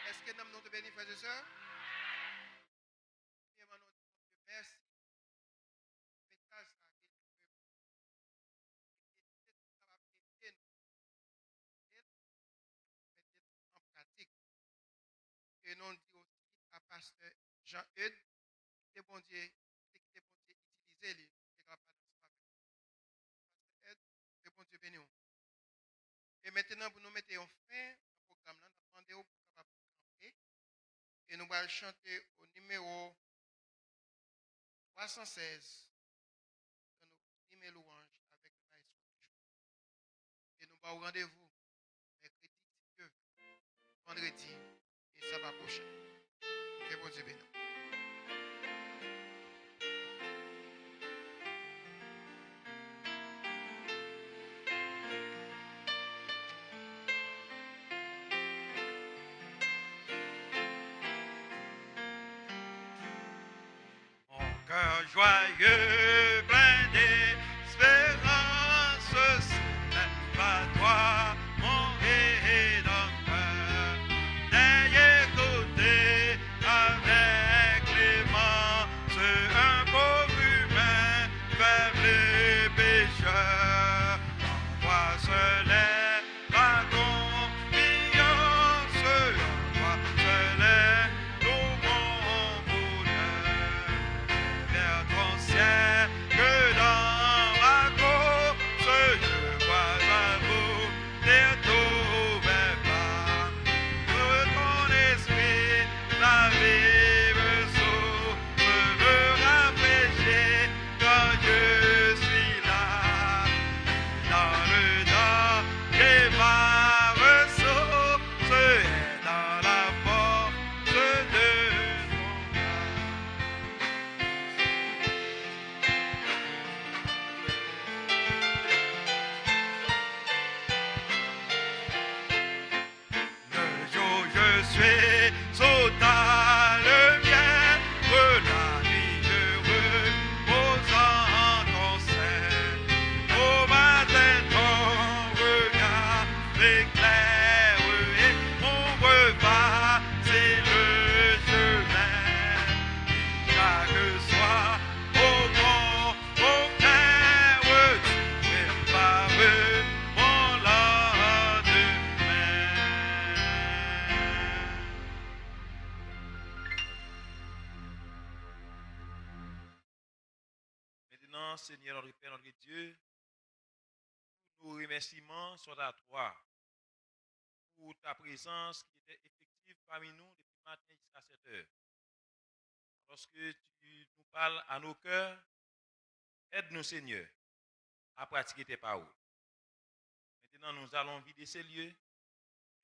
est-ce que nous nous bénis, frères et sœurs? Merci. En pratique. Et nous dit aussi à pasteur Jean-Eudes, que bon Dieu utiliser les que bon Dieu bénisse. Et maintenant, pour nous mettre en fin au programme, nous demandons pour capable camper. Et nous allons chanter au numéro 316 dans nos primes louanges avec le maître. Et nous avons rendez-vous mercredi, Dieu, vendredi et sabbat prochain. Que bon Dieu bénisse. Cœur joyeux, plein d'espérance, c'est pas toi, mon Rédempteur. N'ayez écouté avec clémence un pauvre humain, faible et pécheur. En toi seul est ma confiance, en toi seul est tout mon bonheur. Vers ton ciel, que dans ma cause, je vois à vous, ne trouvez pas. Que ton esprit, la vie me sauve, me rafraîchit quand je suis là. Dans le temps, j'ai ma ressource, est dans la force de ton bras. Le jour je suis sautant le bien, la nuit je repose en ton sein. Au matin ton regard m'éclaire et mon repas c'est le chemin. Chaque soir au grand aucun tu prépares mon lendemain. Maintenant, Seigneur, notre Père, notre Dieu, tous nos remerciements sont à toi pour ta présence qui était effective parmi nous depuis le matin jusqu'à 7 heures. Lorsque tu nous parles à nos cœurs, aide-nous, Seigneur, à pratiquer tes paroles. Maintenant, nous allons vider ces lieux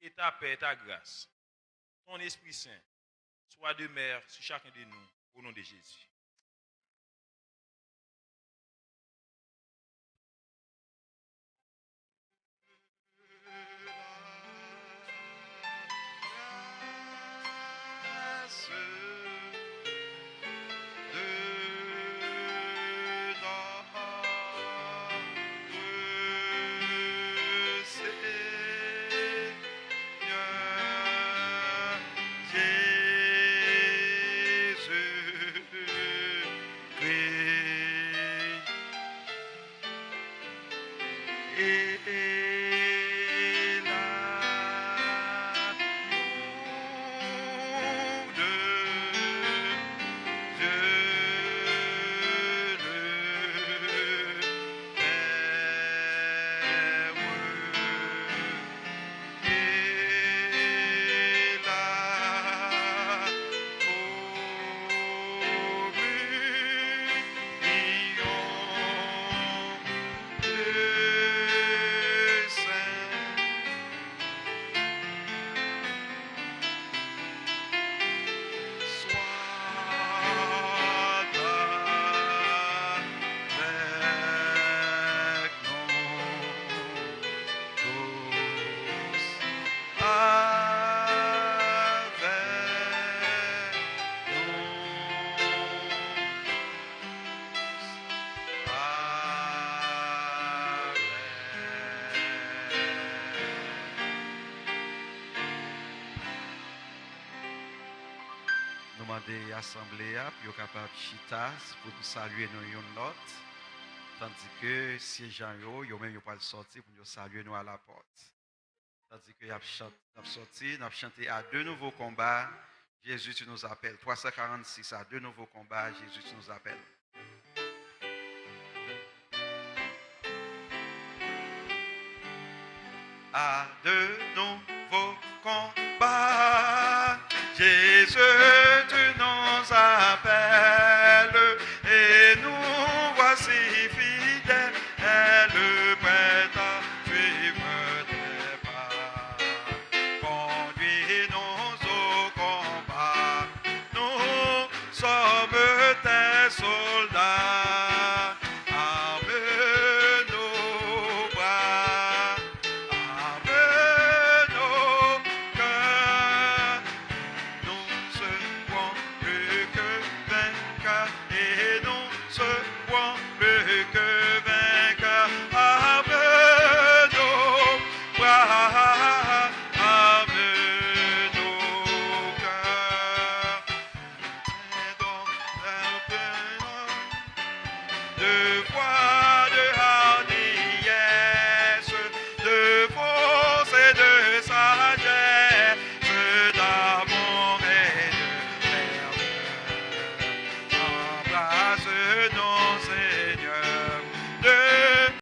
et ta paix et ta grâce. Ton Esprit Saint soit demeure sur chacun de nous, au nom de Jésus. Grâce de notre Seigneur Jésus-Christ et l'amour de Dieu le Père et la communion des saints. Nous demandons à l'Assemblée pour capable chita pour nous saluer nous yon l'autre. Tandis que si gens yo même pas sortir pour nous saluer nous à la porte. Tandis que y a sorti, nous chanté à deux nouveaux combats. Jésus tu nous appelles. 346 à deux nouveaux combats. Jésus tu nous appelles. À de nouveaux combats, Jésus, tu nous appelles, et de voir